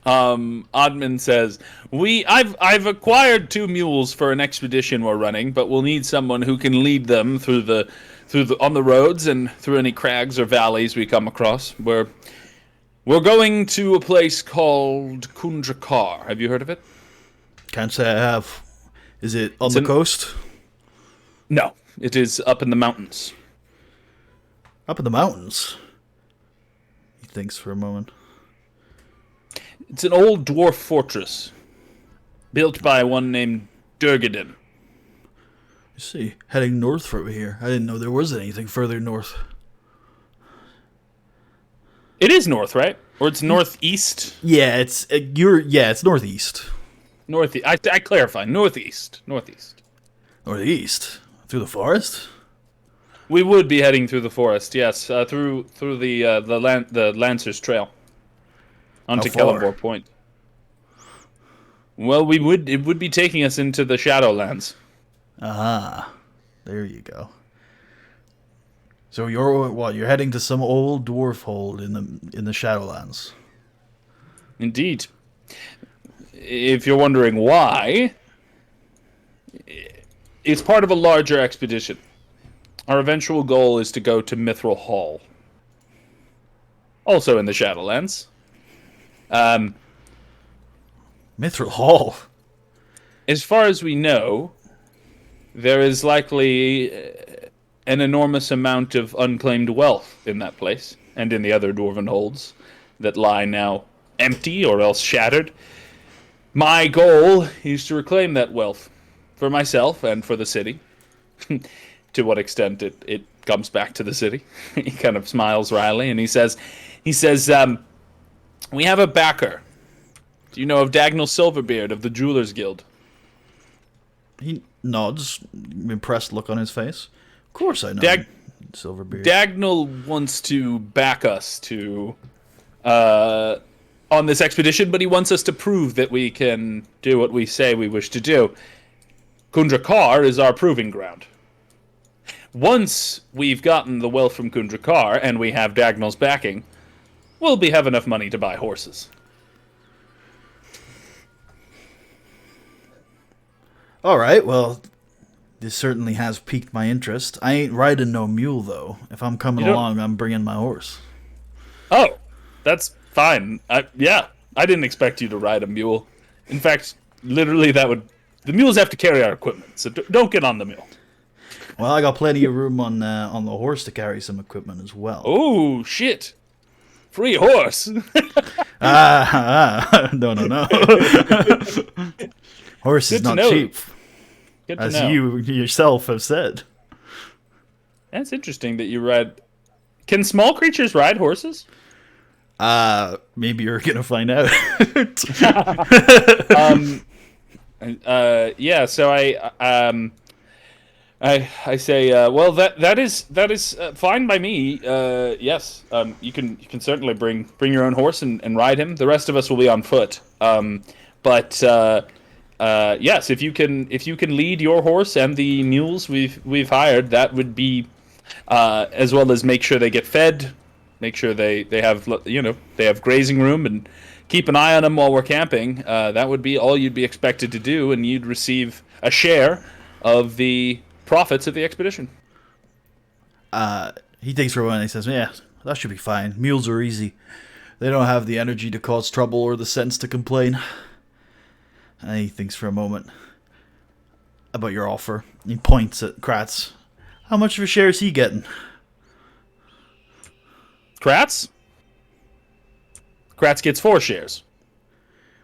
Admand says, I've acquired 2 mules for an expedition we're running, but we'll need someone who can lead them on the roads and through any crags or valleys we come across. We're going to a place called Kundrakar. Have you heard of it? Can't say I have. Is it on the coast? No, it is up in the mountains. Up in the mountains? He thinks for a moment. It's an old dwarf fortress, built by one named Durgadin. You see, heading north from here. I didn't know there was anything further north. It is north, right? Or it's northeast? Yeah, it's northeast. Northeast. I clarify. Northeast. Northeast? Through the forest? We would be heading through the forest, yes, through the Lancers Trail onto Kellenborg Point. Well, it would be taking us into the Shadowlands. Ah, there you go. So you're heading to some old dwarf hold in the Shadowlands. Indeed. If you're wondering why, it's part of a larger expedition. Our eventual goal is to go to Mithril Hall, also in the Shadowlands. Mithril Hall? As far as we know, there is likely an enormous amount of unclaimed wealth in that place, and in the other dwarven holds that lie now empty or else shattered. My goal is to reclaim that wealth for myself and for the city. To what extent it comes back to the city. He kind of smiles wryly, and he says, we have a backer. Do you know of Dagnall Silverbeard of the Jewelers Guild? He nods, impressed look on his face. Of course I know Silverbeard. Dagnall wants to back us to on this expedition, but he wants us to prove that we can do what we say we wish to do. Kundrakar is our proving ground. Once we've gotten the wealth from Kundrakar and we have Dagnall's backing, we'll have enough money to buy horses. All right, well, this certainly has piqued my interest. I ain't riding no mule, though. If I'm coming along, I'm bringing my horse. Oh, that's fine. I didn't expect you to ride a mule. In fact, literally, the mules have to carry our equipment, so don't get on the mule. Well, I got plenty of room on the horse to carry some equipment as well. Oh, shit. Free horse. No. Horse is not cheap, as you yourself have said. That's interesting that you ride. Can small creatures ride horses? Maybe you're gonna find out. Yeah. So I say, well, that is fine by me. Yes. You can certainly bring your own horse and ride him. The rest of us will be on foot. But yes, if you can lead your horse and the mules we've hired, that would be, as well as make sure they get fed, make sure they have they have grazing room, and keep an eye on them while we're camping. That would be all you'd be expected to do, and you'd receive a share of the profits of the expedition. He thinks for a moment and he says, "Yeah, that should be fine. Mules are easy. They don't have the energy to cause trouble or the sense to complain." And he thinks for a moment about your offer. He points at Kratz. How much of a share is he getting? Kratz? Kratz gets 4 shares.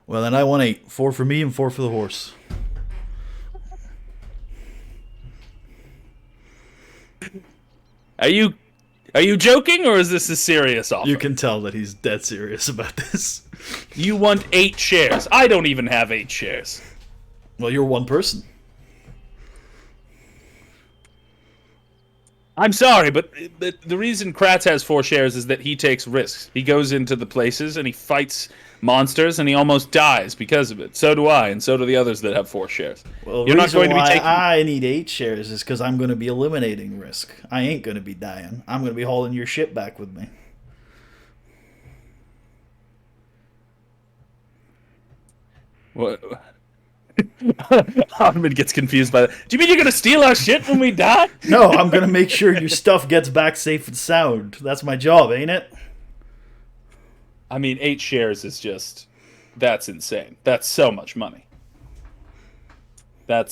Well, then I want 8. 4 for me and 4 for the horse. Are you joking, or is this a serious offer? You can tell that he's dead serious about this. You want 8 shares. I don't even have 8 shares. Well, you're one person. I'm sorry, but the reason Kratz has 4 shares is that he takes risks. He goes into the places and he fights monsters and he almost dies because of it. So do I, and so do the others that have 4 shares. Well, You're not going to be taking. I need 8 shares is because I'm going to be eliminating risk. I ain't going to be dying. I'm going to be hauling your shit back with me. What? Admand gets confused by that. Do you mean you're going to steal our shit when we die? No, I'm going to make sure your stuff gets back safe and sound. That's my job, ain't it? I mean, 8 shares is just... That's insane. That's so much money. That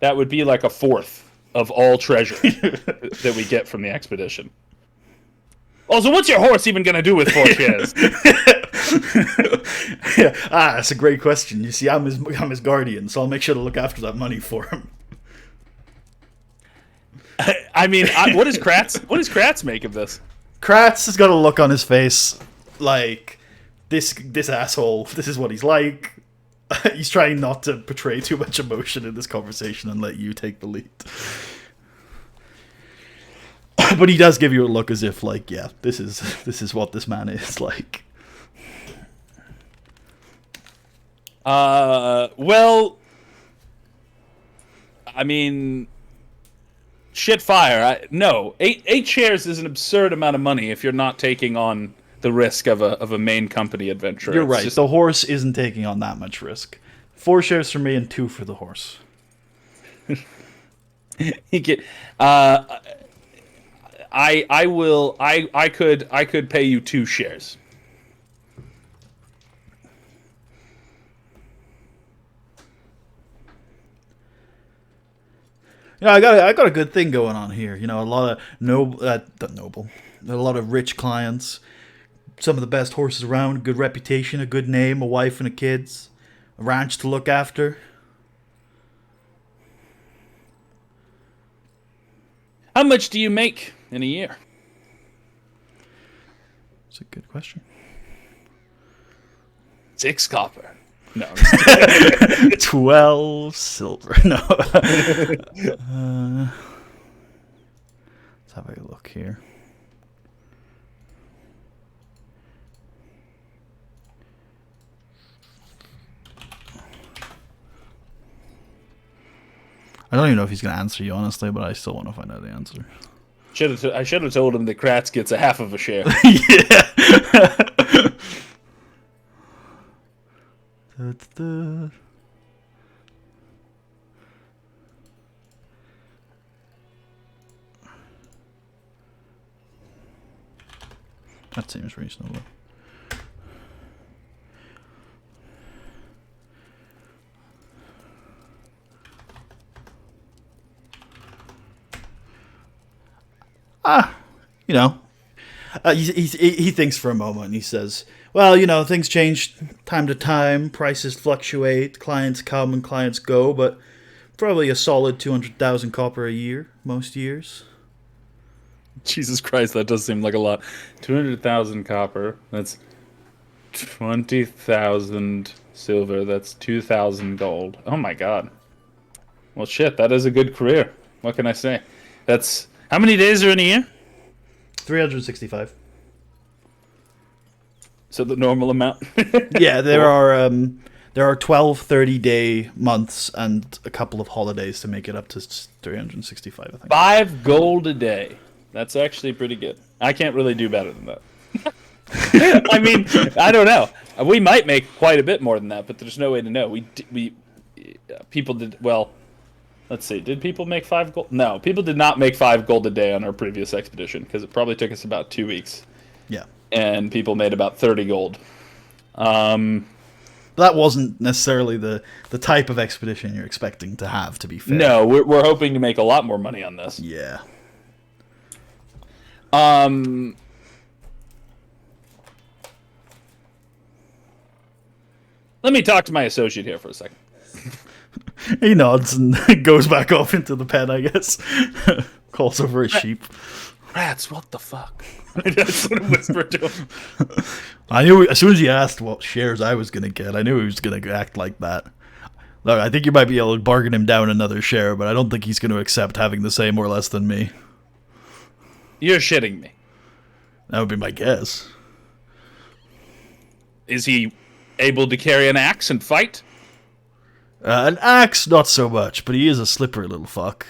would be like a fourth of all treasure that we get from the expedition. Also, what's your horse even going to do with 4 shares? Yeah. That's a great question. You see, I'm his guardian, so I'll make sure to look after that money for him. I mean, what does Kratz make of this? Kratz has got a look on his face like this asshole. This is what he's like. He's trying not to portray too much emotion in this conversation and let you take the lead. But he does give you a look as if, like, yeah, this is what this man is like. Well, I mean, shit fire. No, 8 shares is an absurd amount of money if you're not taking on the risk of a main company adventure. You're right. The horse isn't taking on that much risk. 4 shares for me and 2 for the horse. He get. I will. I could pay you 2 shares. You know, I got a good thing going on here. You know, a lot of a lot of rich clients, some of the best horses around, good reputation, a good name, a wife and a kids, a ranch to look after. How much do you make in a year? That's a good question. 6 copper. No. 12 silver. No. Let's have a look here. I don't even know if he's going to answer you, honestly, but I still want to find out the answer. I should have told him that Kratz gets a half of a share. Yeah. That seems reasonable. You know, he thinks for a moment and he says, well, you know, things change time to time, prices fluctuate, clients come and clients go, but probably a solid 200,000 copper a year, most years. Jesus Christ, that does seem like a lot. 200,000 copper, that's 20,000 silver, that's 2,000 gold. Oh my god. Well, shit, that is a good career. What can I say? That's... How many days are in a year? 365. So the normal amount? Yeah, there are 12 30-day months and a couple of holidays to make it up to 365, I think. 5 gold a day. That's actually pretty good. I can't really do better than that. I mean, I don't know. We might make quite a bit more than that, but there's no way to know. People did, well, let's see. Did people make 5 gold? No, people did not make 5 gold a day on our previous expedition because it probably took us about 2 weeks. Yeah. And people made about 30 gold. That wasn't necessarily the type of expedition you're expecting to have, to be fair. No, we're hoping to make a lot more money on this. Yeah. Let me talk to my associate here for a second. He nods and goes back off into the pen, I guess. Calls over his sheep. Rats, what the fuck? I just want to whisper to him. I knew as soon as he asked what shares I was going to get, I knew he was going to act like that. Look, I think you might be able to bargain him down another share, but I don't think he's going to accept having the same or less than me. You're shitting me. That would be my guess. Is he able to carry an axe and fight? An axe, not so much, but he is a slippery little fuck.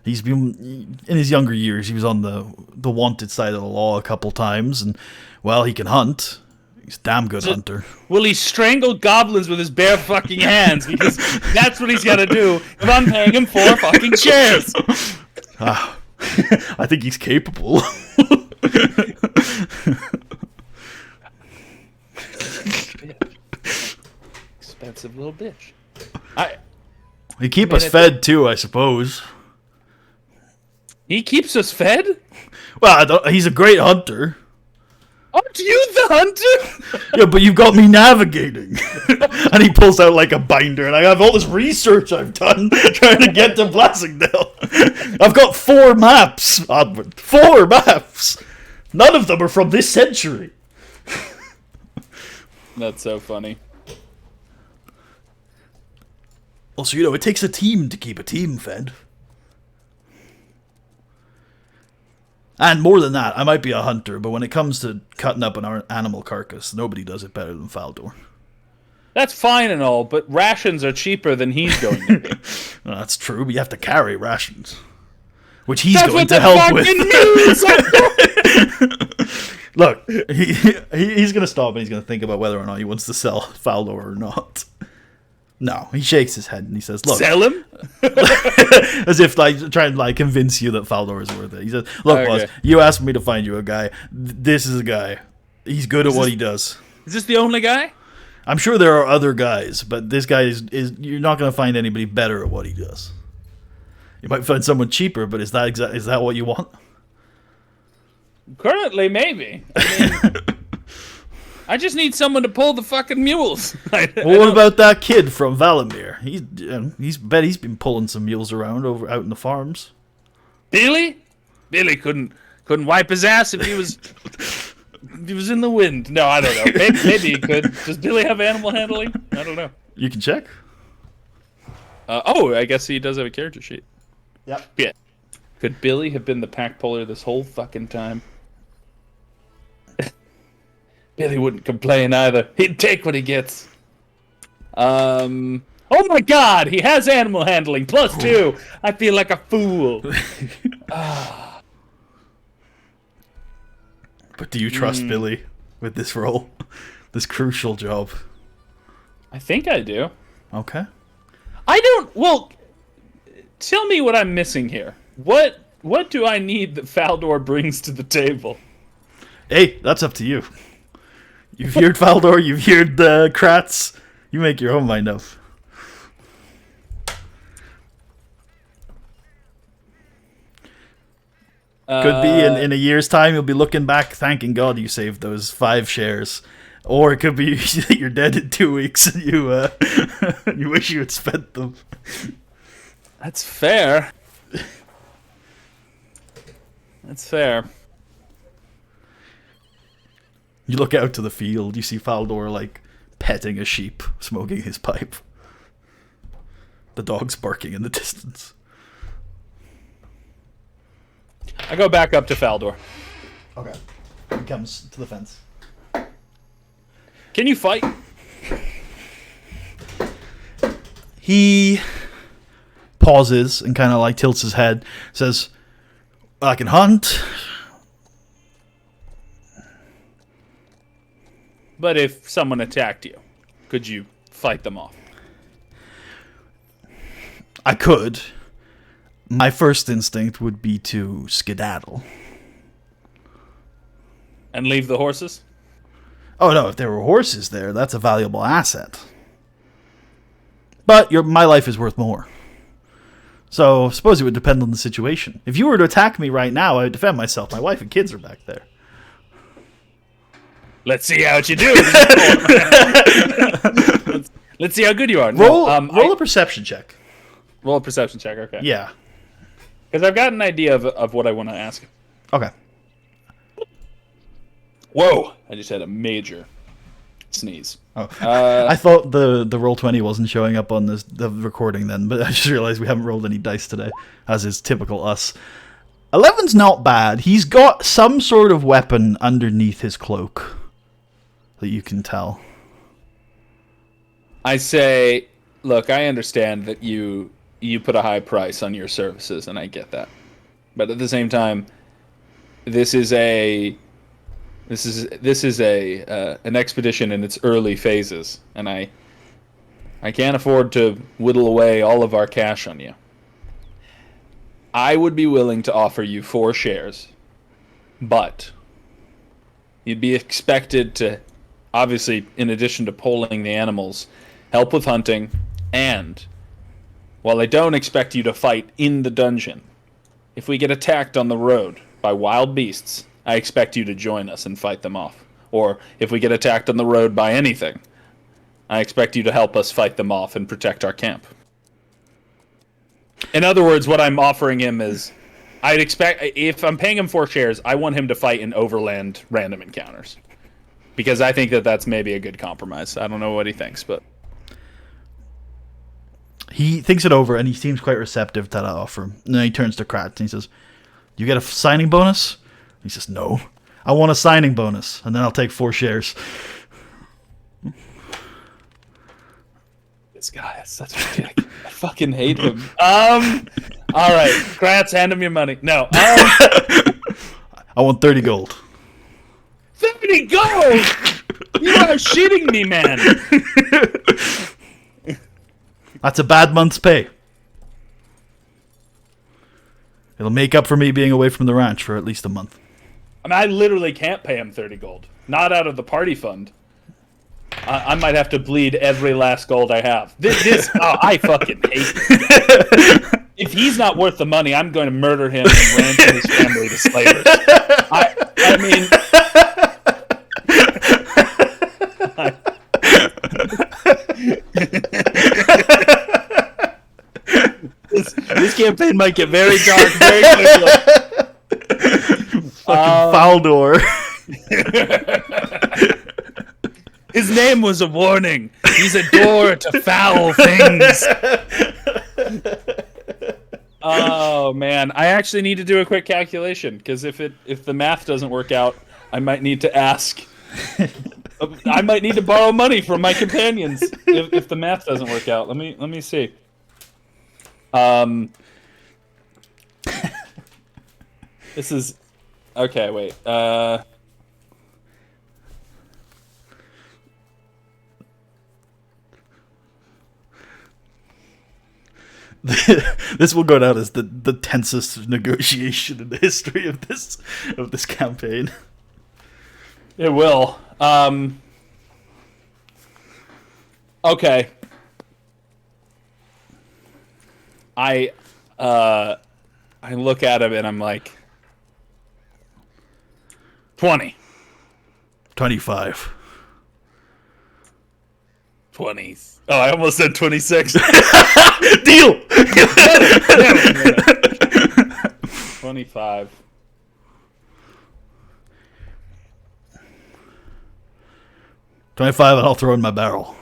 He's been, in his younger years, he was on the wanted side of the law a couple times, and, well, he can hunt. He's a damn good hunter. Will he strangle goblins with his bare fucking hands? Because that's what he's got to do if I'm paying him 4 fucking shares. I think he's capable. Expensive little bitch. He keep us fed too, I suppose. He keeps us fed? Well, he's a great hunter. Aren't you the hunter? Yeah, but you've got me navigating. And he pulls out like a binder, and I have all this research I've done trying to get to Blassingdale. I've got 4 maps, Admand. 4 maps. None of them are from this century. That's so funny. Also, you know, it takes a team to keep a team fed. And more than that, I might be a hunter, but when it comes to cutting up an animal carcass, nobody does it better than Faldor. That's fine and all, but rations are cheaper than he's going to be. Well, that's true, but you have to carry rations. Which he's going to help with. Look, he's going to stop and he's going to think about whether or not he wants to sell Faldor or not. No, he shakes his head and he says, look. Sell him? As if like trying to like convince you that Faldor is worth it. He says, look, boss, you asked me to find you a guy. This is a guy. He's good at what he does. Is this the only guy? I'm sure there are other guys, but this guy is you're not going to find anybody better at what he does. You might find someone cheaper, but is that what you want? Currently, maybe. I mean, I just need someone to pull the fucking mules. Well, what about that kid from Valamir? He's been pulling some mules around out in the farms. Billy? Billy couldn't wipe his ass if he was in the wind. No, I don't know. Maybe he could. Does Billy have animal handling? I don't know. You can check. I guess he does have a character sheet. Yep. Yeah. Could Billy have been the pack puller this whole fucking time? Billy wouldn't complain either. He'd take what he gets. Oh my god, he has animal handling, +2. I feel like a fool. But do you trust Billy with this role? This crucial job? I think I do. Okay. Well, tell me what I'm missing here. What do I need that Faldor brings to the table? Hey, that's up to you. You've heard Faldor, you've heard the Kratz. You make your own mind up. Could be in a year's time, you'll be looking back, thanking God you saved those 5 shares. Or it could be you're dead in 2 weeks and you you wish you had spent them. That's fair. That's fair. You look out to the field, you see Faldor like petting a sheep, smoking his pipe. The dog's barking in the distance. I go back up to Faldor. Okay. He comes to the fence. Can you fight? He pauses and kind of like tilts his head, says, I can hunt. But if someone attacked you, could you fight them off? I could. My first instinct would be to skedaddle. And leave the horses? Oh no, if there were horses there, that's a valuable asset. But my life is worth more. So, I suppose it would depend on the situation. If you were to attack me right now, I would defend myself. My wife and kids are back there. Let's see how you do. Let's see how good you are. Roll a perception check. Roll a perception check, okay. Yeah. Because I've got an idea of what I want to ask. Okay. Whoa! I just had a major sneeze. Oh, I thought the Roll20 wasn't showing up on the recording then, but I just realized we haven't rolled any dice today, as is typical us. 11's not bad. He's got some sort of weapon underneath his cloak that you can tell. I say, look, I understand that you put a high price on your services, and I get that. But at the same time, this is an expedition in its early phases, and I can't afford to whittle away all of our cash on you. I would be willing to offer you 4 shares, but you'd be expected to, obviously, in addition to polling the animals, help with hunting, and while I don't expect you to fight in the dungeon, if we get attacked on the road by wild beasts, I expect you to join us and fight them off. Or if we get attacked on the road by anything, I expect you to help us fight them off and protect our camp. In other words, what I'm offering him is, I'd expect, if I'm paying him 4 shares, I want him to fight in overland random encounters. Because I think that that's maybe a good compromise. I don't know what he thinks, but... He thinks it over, and he seems quite receptive to that offer. And then he turns to Kratz, and he says, "You get a signing bonus?" He says, "No. I want a signing bonus, and then I'll take 4 shares." This guy is such a dick. I fucking hate him. All right, Kratz, hand him your money. No. I want 30 gold. 30 gold? You are shitting me, man. That's a bad month's pay. It'll make up for me being away from the ranch for at least a month. I mean, I literally can't pay him 30 gold. Not out of the party fund. I might have to bleed every last gold I have. I fucking hate him. If he's not worth the money, I'm going to murder him and ransom his family to slavers. I mean... This campaign might get very dark very quickly. Fucking Faldor. His name was a warning. He's a door to foul things. Oh man, I actually need to do a quick calculation because if the math doesn't work out, I might need to ask. I might need to borrow money from my companions if the math doesn't work out. Let me see. This is okay. Wait. This will go down as the tensest negotiation in the history of this campaign. It will. Okay. I look at him and I'm like 20. 25. 20s. Oh, I almost said 26. Deal! 25. And I'll throw in my barrel.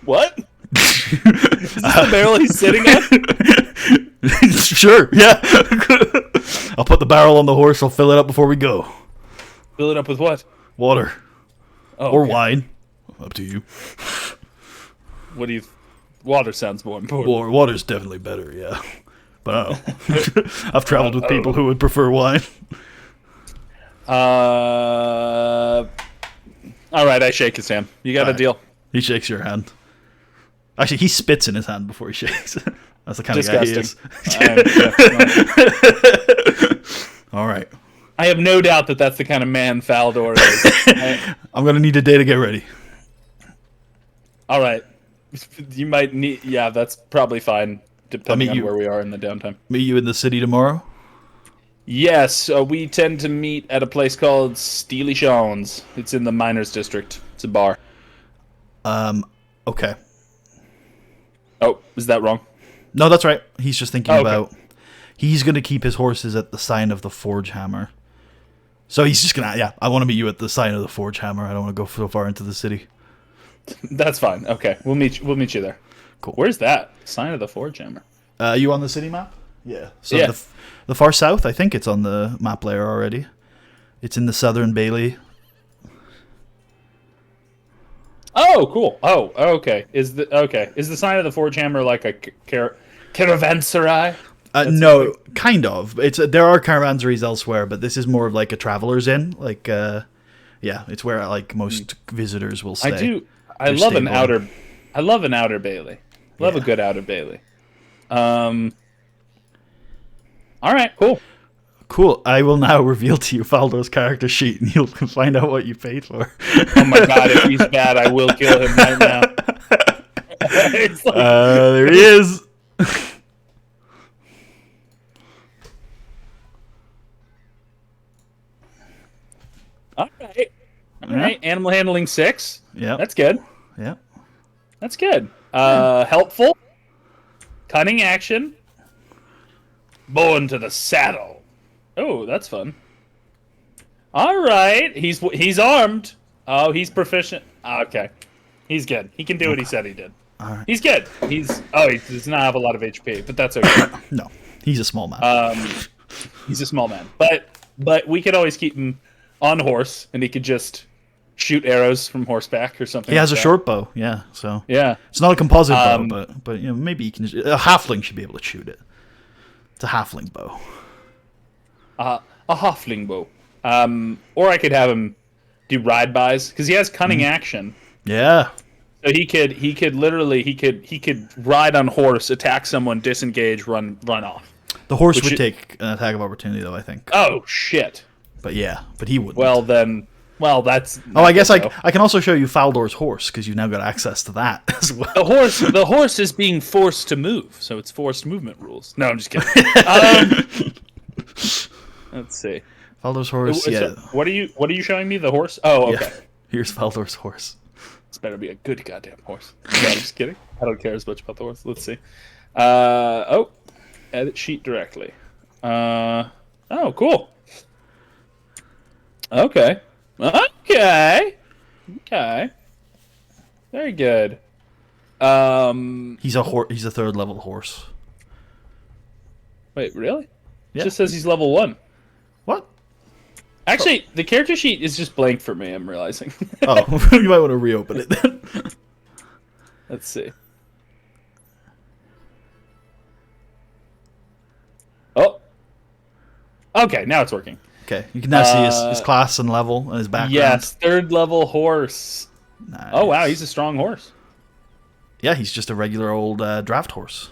What? Is this the barrel he's sitting on? Sure, yeah. I'll put the barrel on the horse. I'll fill it up before we go. Fill it up with what? Water. Oh, or okay. wine. Up to you. What do you... Water sounds more important. Water's definitely better, yeah. But I don't know. I've traveled with people who would prefer wine. All right, I shake his hand. You got a deal. He shakes your hand. Actually, he spits in his hand before he shakes. That's the kind of guy he is. All right. I have no doubt that that's the kind of man Faldor is. I'm going to need a day to get ready. All right. You might need... Yeah, that's probably fine, depending on where we are in the downtime. Meet you in the city tomorrow? Yes, we tend to meet at a place called Steely Sean's. It's in the Miners District. It's a bar. Okay. Oh, is that wrong? No, that's right. He's just thinking about... He's going to keep his horses at the sign of the Forge Hammer. So he's just gonna, yeah, I want to meet you at the sign of the Forge Hammer. I don't want to go so far into the city. That's fine. Okay, we'll meet you there. Cool. Where's that sign of the Forge Hammer? You on the city map? Yeah. So Yeah. the far south, I think it's on the map layer already. It's in the southern Bailey. Oh, cool. Oh, okay. Is the sign of the Forge Hammer like a caravanserai? No, kind of. There are caravanseries elsewhere, but this is more of like a traveler's inn. Like, yeah, it's where like most visitors will stay. I They're love an stable. outer Bailey. Love a good outer Bailey. All right, cool. Cool. I will now reveal to you Faldor's character sheet, and you'll find out what you paid for. Oh my god, if he's bad, I will kill him right now. It's like, There he is. all right. Animal handling 6. Yeah. That's good. Yeah. That's good. Helpful. Cunning action. Born to the saddle. Oh, that's fun. All right. He's armed. Oh, he's proficient. Okay. He's good. He can do what he said he did. All right. He's good. He does not have a lot of HP, but that's okay. No, he's a small man. He's a small man. But we could always keep him on horse, and he could just shoot arrows from horseback or something. He has like a that. short bow. Yeah. So Yeah. it's not a composite bow, but you know, maybe you can. A halfling should be able to shoot it. It's a halfling bow. A halfling bow. Or I could have him do ride bys because he has cunning action. Yeah. So he could ride on horse, attack someone, disengage, run off. The horse Which would it- take an attack of opportunity, though, I think. Oh shit. But yeah, but he wouldn't. Well that's. oh, I guess not good, I can also show you Faldor's horse because you've now got access to that as well. though. The horse is being forced to move, so it's forced movement rules. No, I'm just kidding. Let's see. Faldor's horse. So, Yeah. what are you showing me? The horse? Oh, okay. Yeah. Here's Faldor's horse. This better be a good goddamn horse. No, I'm just kidding. I don't care as much about the horse. Let's see. Edit sheet directly. Oh, cool. Okay. Very good. He's a third level horse. Wait, really? Yeah. It just says he's level 1. What? Actually, the character sheet is just blank for me, I'm realizing. Oh, you might want to reopen it then. Let's see. Oh. Okay, now it's working. Okay, you can now see his class and level and his background. Yes, 3rd level horse. Nice. Oh, wow, he's a strong horse. Yeah, he's just a regular old draft horse.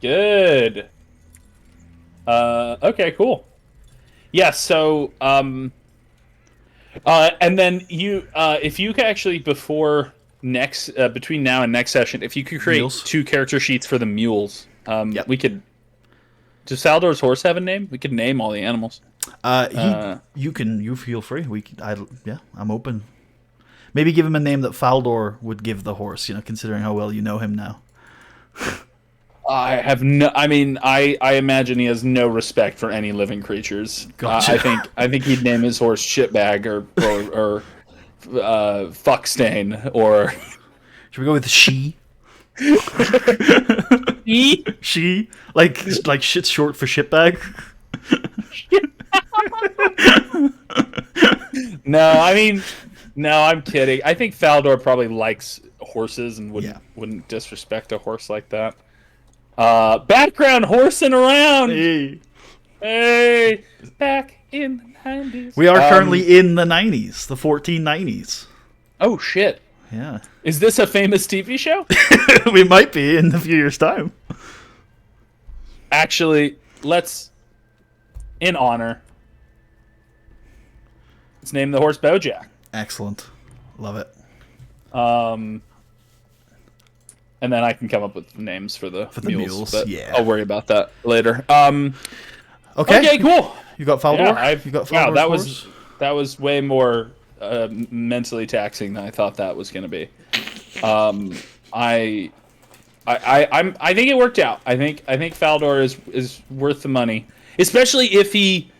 Good. Okay, cool. Yeah, so and then you if you could actually between now and next session, if you could create Mules. 2 character sheets for the mules, Yep. we could. Does Saldor's horse have a name? We could name all the animals. You feel free. I'm open. Maybe give him a name that Faldor would give the horse, considering how well you know him now. I have no. I mean, I imagine he has no respect for any living creatures. Gotcha. I think he'd name his horse Shitbag or Fuckstain or. Should we go with she? She? Like shit's short for shitbag? No, I'm kidding. I think Faldor probably likes horses and wouldn't disrespect a horse like that. Background horsing around. Hey, back in the 90s. We are currently in the 90s, the 1490s. Oh shit. Yeah. Is this a famous TV show? We might be in a few years' time. Actually, in honor, let's name the horse Bojack. Excellent. Love it. And then I can come up with names for the mules. But yeah. I'll worry about that later. Okay. Okay, cool. You got Faldor? Yeah, You got Faldor's that horse? was way more mentally taxing than I thought that was going to be. I think it worked out. I think Faldor is worth the money. especially if he.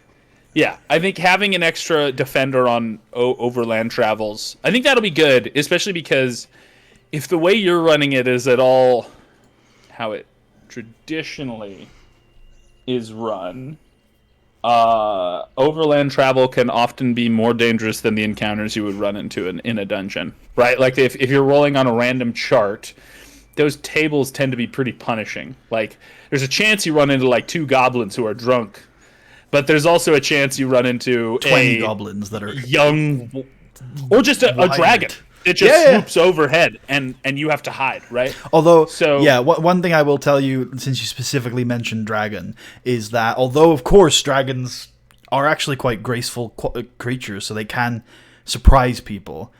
Yeah, I think having an extra defender on overland travels, I think that'll be good, especially because if the way you're running it is at all how it traditionally is run, overland travel can often be more dangerous than the encounters you would run into in a dungeon, right? Like if you're rolling on a random chart, those tables tend to be pretty punishing. Like there's a chance you run into like 2 goblins who are drunk. But there's also a chance you run into 20 goblins that are young, or just a dragon that just swoops overhead, and you have to hide, right? Although, one thing I will tell you, since you specifically mentioned dragon, is that although, of course, dragons are actually quite graceful creatures, so they can surprise people,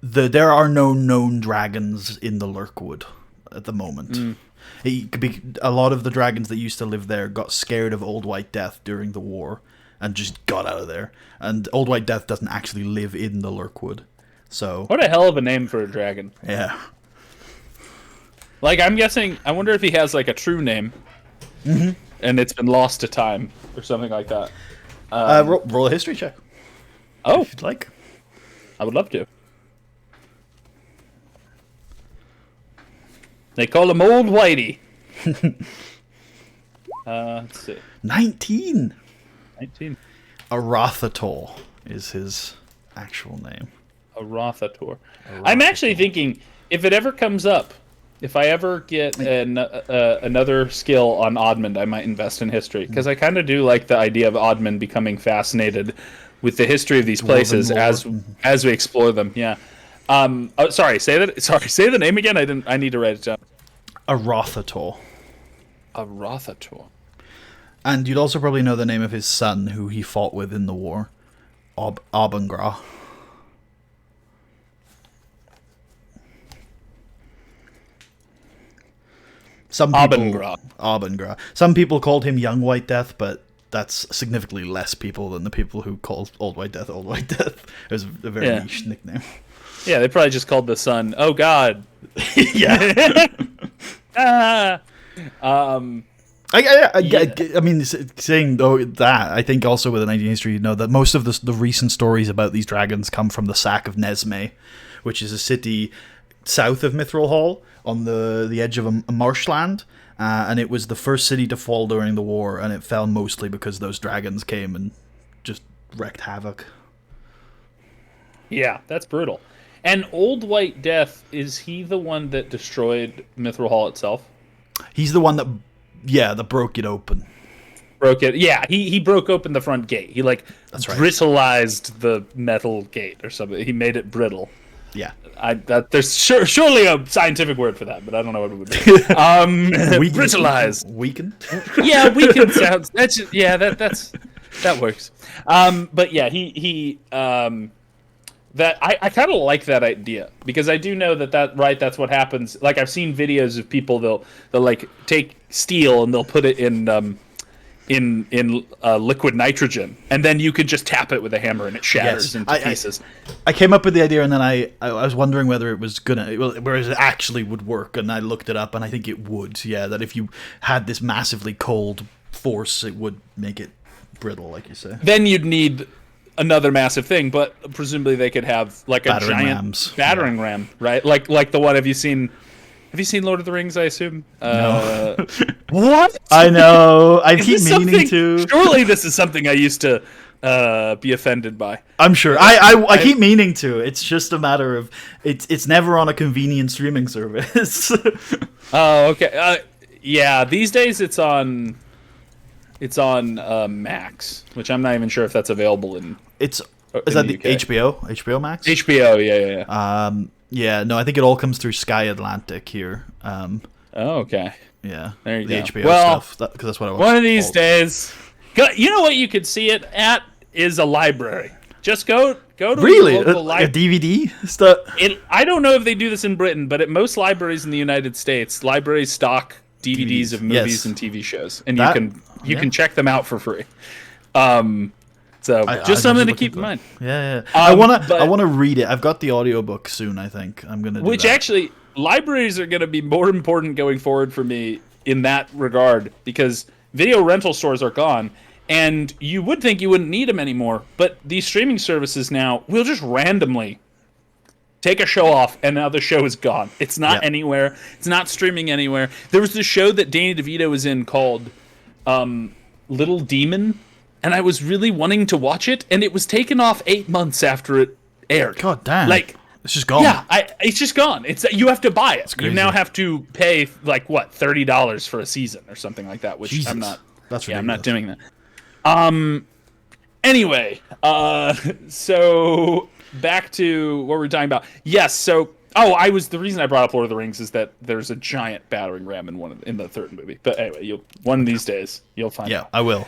there are no known dragons in the Lurkwood at the moment. A lot of the dragons that used to live there got scared of Old White Death during the war and just got out of there. And Old White Death doesn't actually live in the Lurkwood. So what a hell of a name for a dragon. Yeah. Like, I'm guessing, I wonder if he has like a true name and it's been lost to time or something like that. Roll a history check. Oh, if you'd like. I would love to. They call him Old Whitey. Let's see. 19. 19. Arathator is his actual name. Arathator. I'm actually thinking, if it ever comes up, if I ever get another skill on Admand, I might invest in history. Because I kind of do like the idea of Admand becoming fascinated with the history of these places as we explore them. Yeah. Sorry, say the name again. I need to write it down. Arathator. Arathator. And you'd also probably know the name of his son, who he fought with in the war. Abengra. Abengra. Some people called him Young White Death, but that's significantly less people than the people who called Old White Death Old White Death. It was a very niche nickname. Yeah, they probably just called the son, oh God. Yeah. I mean, saying though that, I think also with the 19th history, you know, that most of the recent stories about these dragons come from the sack of Nesme, which is a city south of Mithril Hall on the edge of a marshland. And it was the first city to fall during the war, and it fell mostly because those dragons came and just wreaked havoc. Yeah, that's brutal. And Old White Death, is he the one that destroyed Mithril Hall itself? He's the one that broke it open. Broke it. Yeah, he broke open the front gate. He brittleized the metal gate or something. He made it brittle. Yeah. There's surely a scientific word for that, but I don't know what it would be. Brittleized. Weakened? Yeah, weakened sounds. That works. But yeah, I kind of like that idea, because I do know that's what happens. Like, I've seen videos of people, they'll like take steel and they'll put it in liquid nitrogen, and then you could just tap it with a hammer and it shatters into pieces. I came up with the idea, and then I was wondering whether it was whereas it actually would work, and I looked it up, and I think it would. Yeah, that if you had this massively cold force, it would make it brittle, like you say. Then you'd need another massive thing, but presumably they could have like a giant battering ram, right? Like the one. Have you seen Lord of the Rings? I assume. No. What? I know. I keep meaning to. Surely this is something I used to be offended by. I'm sure. I keep meaning to. It's just a matter of it's never on a convenient streaming service. Oh, okay. Yeah. These days it's on Max, which I'm not even sure if that's available in. Is that the HBO Max? HBO, yeah. Yeah, no, I think it all comes through Sky Atlantic here. Oh, okay. Yeah, there you go. HBO stuff, because that's what I watch. One of these days, you know what you could see it at is a library. Just go to a local library. A DVD stuff. I don't know if they do this in Britain, but at most libriaries in the United States, libraries stock DVDs of movies and TV shows, and you can check them out for free. So just something to keep in mind. Yeah. I wanna read it. I've got the audiobook soon, I think. I'm gonna do that. Actually, libraries are gonna be more important going forward for me in that regard, because video rental stores are gone. And you would think you wouldn't need them anymore, but these streaming services now will just randomly take a show off, and now the show is gone. It's not anywhere. It's not streaming anywhere. There was this show that Danny DeVito was in called Little Demon, and I was really wanting to watch it, and it was taken off 8 months after it aired. God damn! Like, it's just gone. Yeah, it's just gone. You have to buy it. You now have to pay like what, $30 for a season or something like that. Which Jesus. I'm not. That's ridiculous. Yeah, I'm not doing that. Anyway, so back to what we were talking about. Yes, so the reason I brought up Lord of the Rings is that there's a giant battering ram in the third movie. But anyway, one of these days you'll find out. Yeah, I will.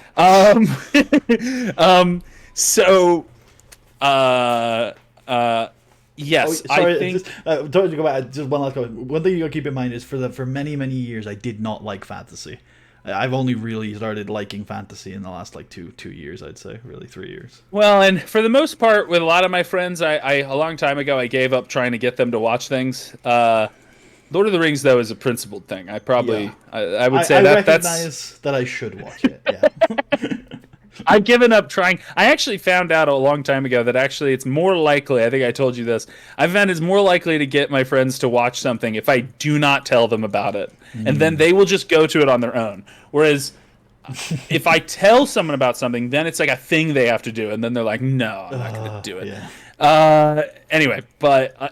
Yes, sorry, I think. Don't go back. Just one last comment. One thing you gotta keep in mind is for many years I did not like fantasy. I've only really started liking fantasy in the last like two years, I'd say, really 3 years. Well, and for the most part, with a lot of my friends, I a long time ago I gave up trying to get them to watch things. Lord of the Rings, though, is a principled thing. I would say I that's recognize that I should watch it. Yeah. I've given up trying. I actually found out a long time ago that actually it's more likely, I think I told you this, I found it's more likely to get my friends to watch something if I do not tell them about it. And then they will just go to it on their own. Whereas if I tell someone about something, then it's like a thing they have to do. And then they're like, no, I'm not going to do it. Yeah. Anyway,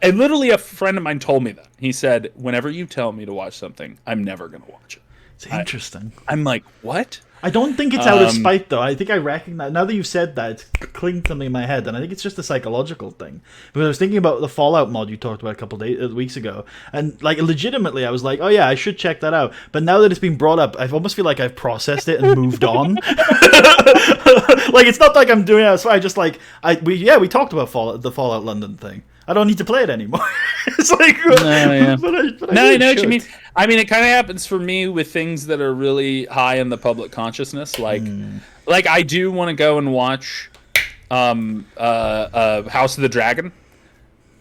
and literally a friend of mine told me that. He said, whenever you tell me to watch something, I'm never going to watch it. It's interesting. I'm like, what? I don't think it's out of spite, though. I think I recognize, now that you've said that, it's clinged something in my head, and I think it's just a psychological thing. Because I was thinking about the Fallout mod you talked about a couple of weeks ago, and like legitimately I was like, oh yeah, I should check that out. But now that it's been brought up, I almost feel like I've processed it and moved on. Like, it's not like I'm doing it, so I just like, we talked about the Fallout London thing. I don't need to play it anymore. It's like, I know what you mean. I mean, it kind of happens for me with things that are really high in the public consciousness. Like I do want to go and watch House of the Dragon,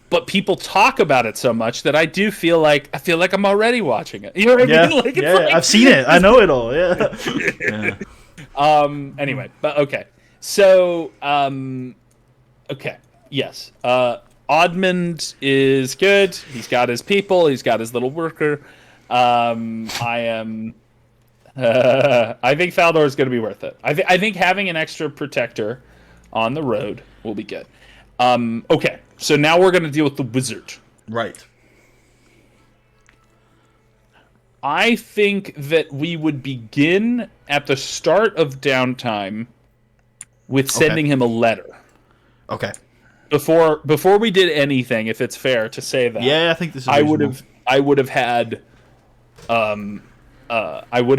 but people talk about it so much that I feel like I'm already watching it. You know what I mean? Like, like, I've seen it. I know it all. Yeah. Anyway, but okay. So, okay. Yes. Admand is good. He's got his people. He's got his little worker. I think Faldor is going to be worth it. I think having an extra protector on the road will be good. Okay, so now we're going to deal with the wizard. Right. I think that we would begin at the start of downtime with sending him a letter. Okay. Before we did anything, if it's fair to say that. Yeah, I think this is reasonable. I would have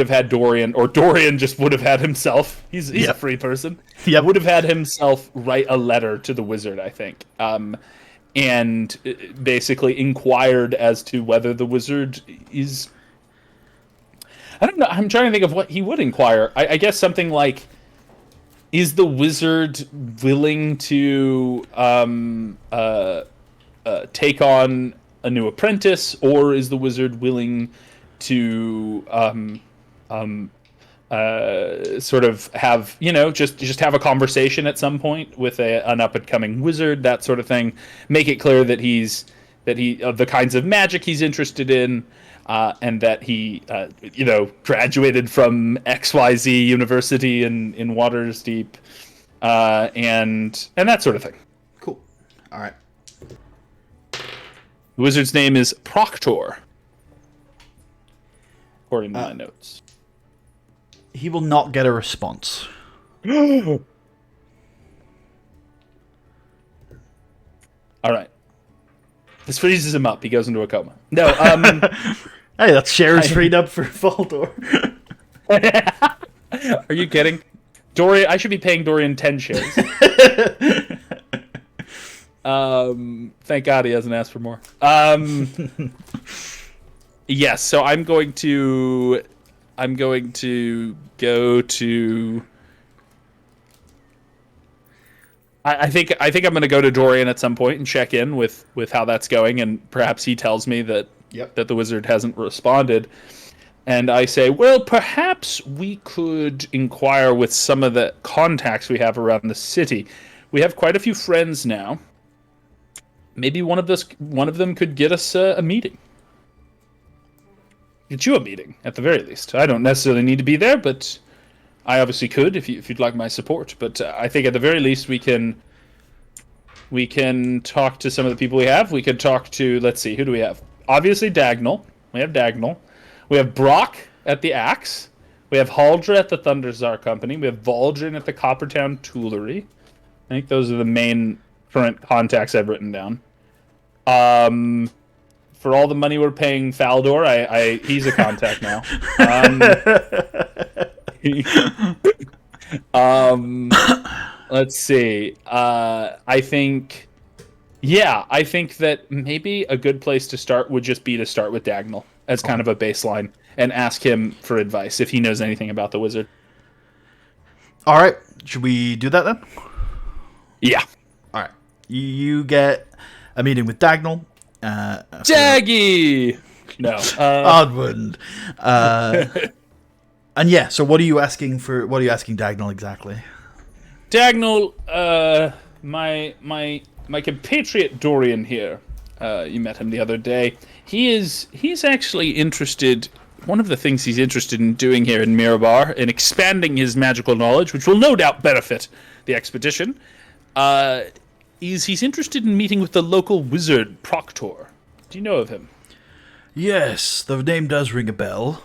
had Dorian, or Dorian just would have had himself. He's a free person. Yep. Would have had himself write a letter to the wizard, I think. And basically inquired as to whether the wizard is, I don't know, I'm trying to think of what he would inquire. I guess something like, is the wizard willing to take on a new apprentice, or is the wizard willing to sort of have, just have a conversation at some point with an up and coming wizard, that sort of thing. Make it clear that the kinds of magic he's interested in, and that he graduated from XYZ University in Waterdeep, and that sort of thing. Cool. All right. The wizard's name is Proctor, according to my notes. He will not get a response. All right. This freezes him up. He goes into a coma. No. Hey, that's shares freed up for Faldor. Are you kidding? Dorian, I should be paying Dorian 10 shares. Thank God he hasn't asked for more. Yes, so I'm going to go to. I think I'm going to go to Dorian at some point and check in with how that's going, and perhaps he tells me that Yep. that the wizard hasn't responded. And I say, well, perhaps we could inquire with some of the contacts we have around the city. We have quite a few friends now. Maybe one of them could get us a meeting. Get you a meeting, at the very least. I don't necessarily need to be there, but I obviously could if you'd like my support. But I think at the very least we can talk to some of the people we have. We could talk to, let's see, who do we have? Obviously Dagnall. We have Dagnall. We have Brock at the Axe. We have Haldra at the Thunderzar Company. We have Valdrin at the Coppertown Toolery. I think those are the main current contacts I've written down. For all the money we're paying Faldor, he's a contact now. Let's see. I think that maybe a good place to start would just be to start with Dagnall as kind of a baseline and ask him for advice if he knows anything about the wizard. All right, should we do that then? Yeah. All right, you get a meeting with Dagnall. Jaggy. No. Admand. And yeah, so what are you asking Dagnall exactly? Dagnall, my compatriot Dorian here. You met him the other day. He's actually interested. One of the things he's interested in doing here in Mirabar, in expanding his magical knowledge, which will no doubt benefit the expedition, is he's interested in meeting with the local wizard Proctor. Do you know of him? Yes, the name does ring a bell.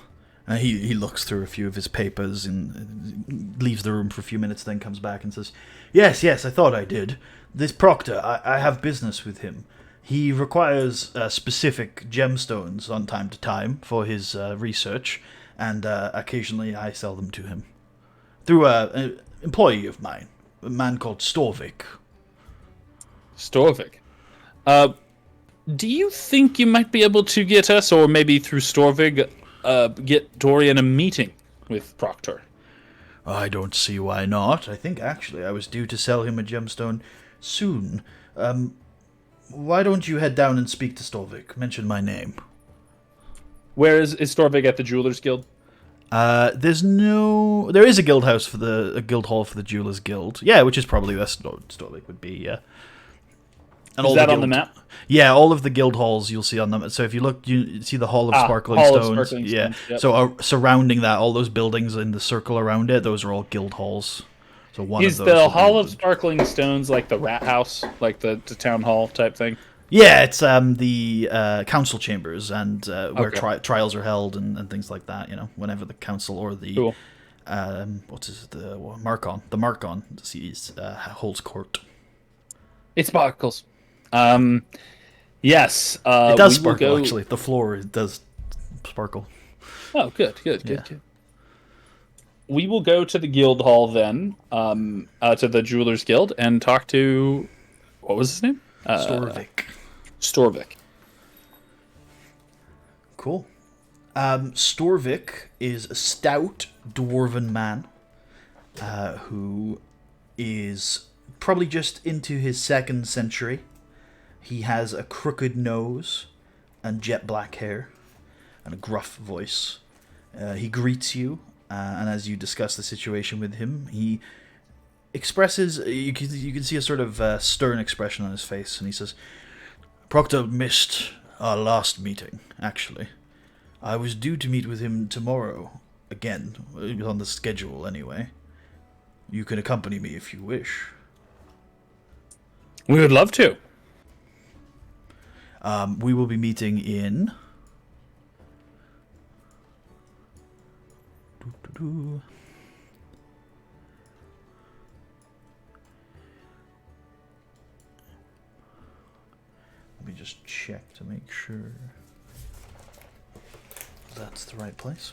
He looks through a few of his papers and leaves the room for a few minutes, then comes back and says, Yes, I thought I did. This Proctor, I have business with him. He requires specific gemstones on time to time for his research, and occasionally I sell them to him. Through an employee of mine, a man called Storvik. Storvik? Do you think you might be able to get us, or maybe through Storvik, get Dorian a meeting with Proctor? I don't see why not. I think, actually, I was due to sell him a gemstone soon. Why don't you head down and speak to Storvik? Mention my name. Where is Storvik at the Jewelers Guild? There is a guild hall for the Jewelers Guild. Yeah, which is probably where Storvik would be, yeah. And is that on the map? Yeah, all of the guild halls you'll see on them. So if you look, you see the Hall of Sparkling Stones. Yeah. Yep. So surrounding that, all those buildings in the circle around it, those are all guild halls. So is the Hall of Sparkling Stones like the rat house, like the town hall type thing? Yeah, it's the council chambers and where trials are held and things like that. You know, whenever the council or the cool. the Marcon holds court. It sparkles. Yes. It does sparkle, actually. The floor does sparkle. Oh, good. We will go to the guild hall then, to the Jewelers Guild, and talk to... What was his name? Storvik. Cool. Storvik is a stout dwarven man who is probably just into his second century. He has a crooked nose and jet black hair and a gruff voice. He greets you, and as you discuss the situation with him, he expresses... You can see a sort of stern expression on his face, and he says, Proctor missed our last meeting, actually. I was due to meet with him tomorrow. Again, it was on the schedule anyway. You can accompany me if you wish. We would love to. We will be meeting in... Let me just check to make sure that's the right place.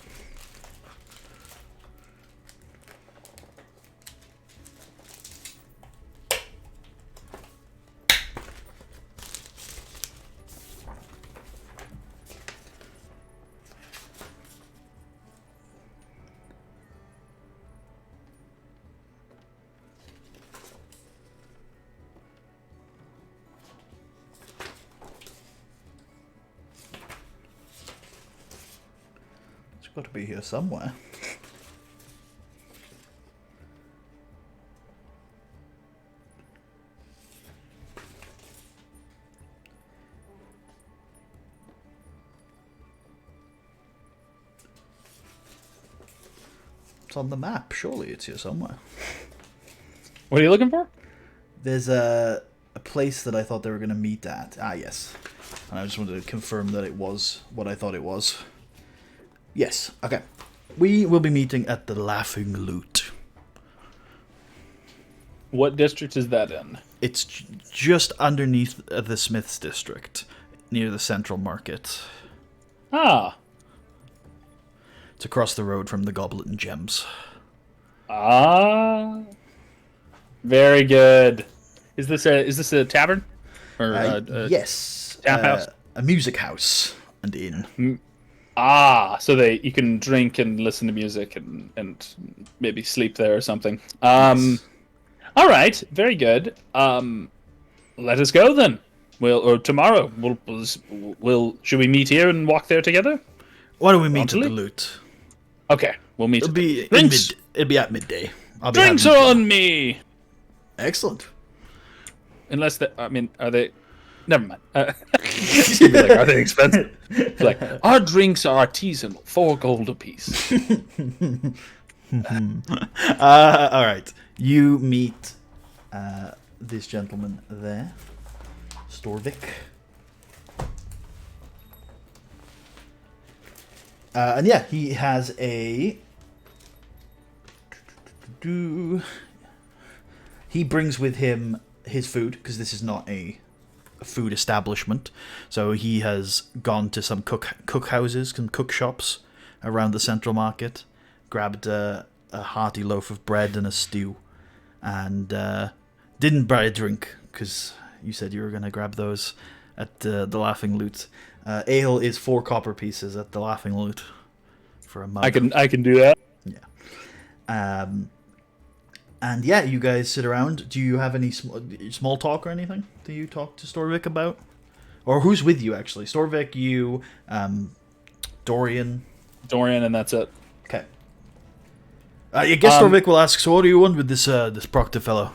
got to be here somewhere. It's on the map. Surely it's here somewhere. What are you looking for? There's a place that I thought they were going to meet at. Ah, yes. And I just wanted to confirm that it was what I thought it was. Yes. Okay. We will be meeting at the Laughing Lute. What district is that in? It's just underneath the Smiths district, near the Central Market. Ah. It's across the road from the Goblet and Gems. Ah. Very good. Is this a tavern? Or yes. tap house? A music house and inn. So you can drink and listen to music and maybe sleep there or something. Yes. All right, very good. Let us go then. Tomorrow. Should we meet here and walk there together? Why don't we meet at the Lute? Okay, we'll meet. It'll be at midday. Drinks are on me. Excellent. Unless are they? Never mind. He's gonna be like, are they expensive? It's like, our drinks are artisanal, 4 gold apiece. All right. You meet this gentleman there, Storvik. And yeah, he has a... He brings with him his food, because this is not a food establishment. So he has gone to some cook houses, some cook shops around the Central Market, grabbed a hearty loaf of bread and a stew, and didn't buy a drink, because you said you were going to grab those at the Laughing Lute. Ale is 4 copper pieces at the Laughing Lute for a mug. I can do that. Yeah. And yeah, you guys sit around. Do you have any small talk or anything? Do you talk to Storvik about? Or who's with you, actually? Storvik, you, Dorian. Dorian, and that's it. Okay. I guess Storvik will ask, so what do you want with this Proctor fellow?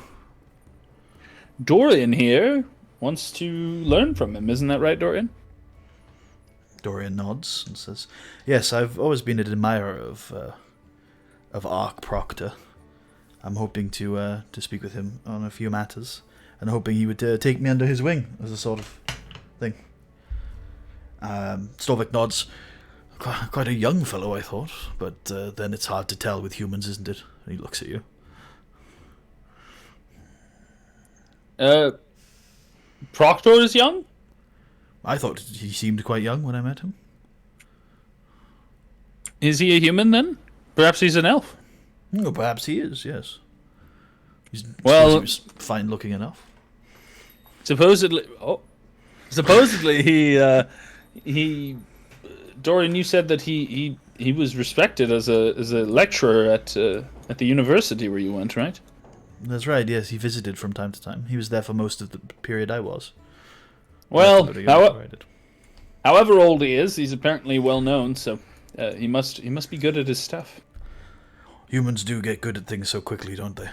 Dorian here wants to learn from him. Isn't that right, Dorian? Dorian nods and says, yes, I've always been an admirer of Ark Proctor. I'm hoping to speak with him on a few matters, and hoping he would take me under his wing as a sort of thing. Storvik nods. Quite a young fellow, I thought, but then it's hard to tell with humans, isn't it? And he looks at you. Proctor is young? I thought he seemed quite young when I met him. Is he a human then? Perhaps he's an elf. Oh, perhaps he is, yes. He was fine looking enough. Supposedly he Dorian, you said that he was respected as a lecturer at the university where you went, right? That's right, yes, he visited from time to time. He was there for most of the period I was. Well, however old he is, he's apparently well known, so he must be good at his stuff. Humans do get good at things so quickly, don't they?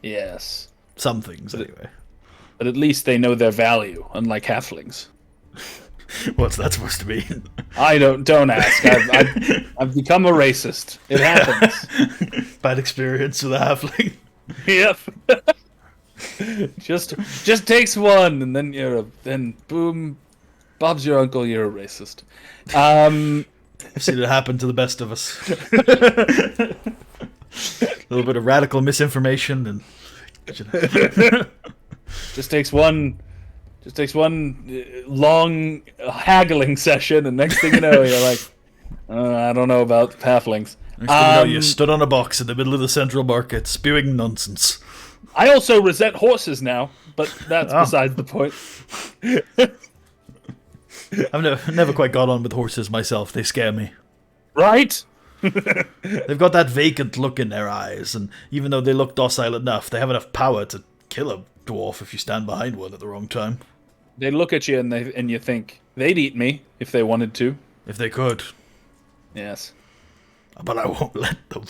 Yes. Some things, anyway. But at least they know their value, unlike halflings. What's that supposed to mean? I don't ask. I've become a racist. It happens. Bad experience with a halfling. Yep. just takes one, and then then boom, Bob's your uncle. You're a racist. I've seen it happen to the best of us. A little bit of radical misinformation, and just takes one long haggling session, and next thing you know, you're like, I don't know about halflings. Next thing you know, you stood on a box in the middle of the Central Market, spewing nonsense. I also resent horses now, but that's besides the point. I've never quite got on with horses myself. They scare me. Right? They've got that vacant look in their eyes, and even though they look docile enough, they have enough power to kill a dwarf if you stand behind one at the wrong time. They look at you and you think they'd eat me if they wanted to. If they could. Yes. But I won't let them.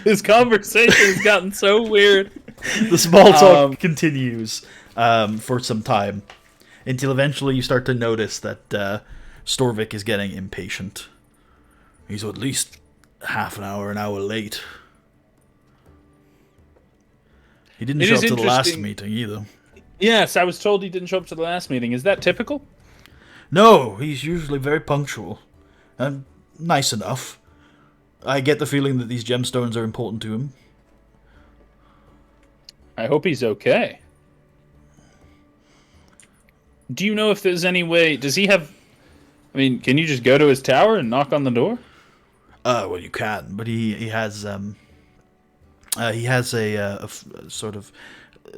This conversation has gotten so weird. The small talk continues for some time until eventually you start to notice that Storvik is getting impatient. He's at least half an hour late. He didn't show up to the last meeting either. Yes, I was told he didn't show up to the last meeting. Is that typical? No, he's usually very punctual and nice enough. I get the feeling that these gemstones are important to him. I hope he's okay. Do you know if there's any way... Does he have... I mean, can you just go to his tower and knock on the door? Well, you can, but he has a sort of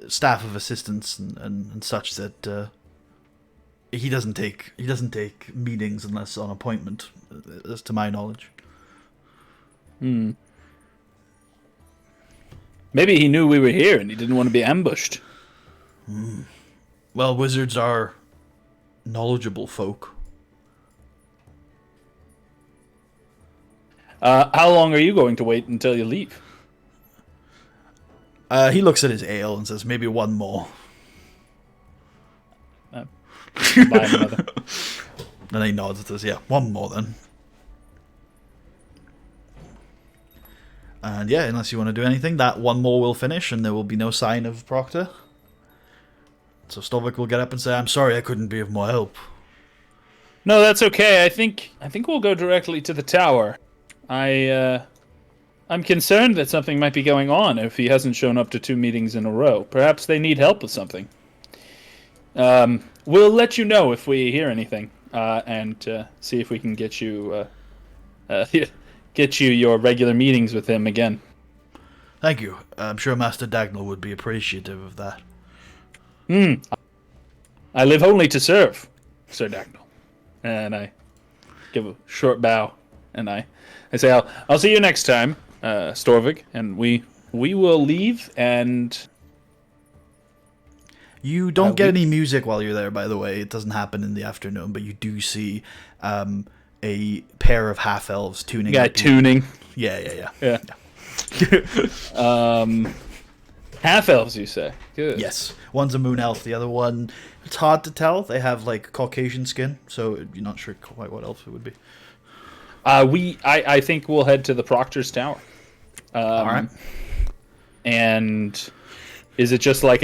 staff of assistants and such that he doesn't take meetings unless on appointment, as to my knowledge. Maybe he knew we were here and he didn't want to be ambushed. Well, wizards are knowledgeable folk. How long are you going to wait until you leave? He looks at his ale and says, maybe one more. Buy another. Then he nods and says, yeah, one more then. And yeah, unless you want to do anything, that one more will finish and there will be no sign of Proctor. So Storvik will get up and say, I'm sorry I couldn't be of more help. No, that's okay. I think we'll go directly to the tower. I'm concerned that something might be going on if he hasn't shown up to 2 meetings in a row. Perhaps they need help with something. We'll let you know if we hear anything, and see if we can get you your regular meetings with him again. Thank you. I'm sure Master Dagnall would be appreciative of that. I live only to serve, Sir Dagnall. And I give a short bow, and I say, I'll see you next time, Storvik, and we will leave, and... You don't get any music while you're there, by the way. It doesn't happen in the afternoon, but you do see a pair of half-elves tuning. Yeah, tuning. Yeah. Half-elves, you say? Good. Yes. One's a moon elf, the other one, it's hard to tell. They have, like, Caucasian skin, so you're not sure quite what elf it would be. I think we'll head to the Proctor's Tower. All right. And is it just like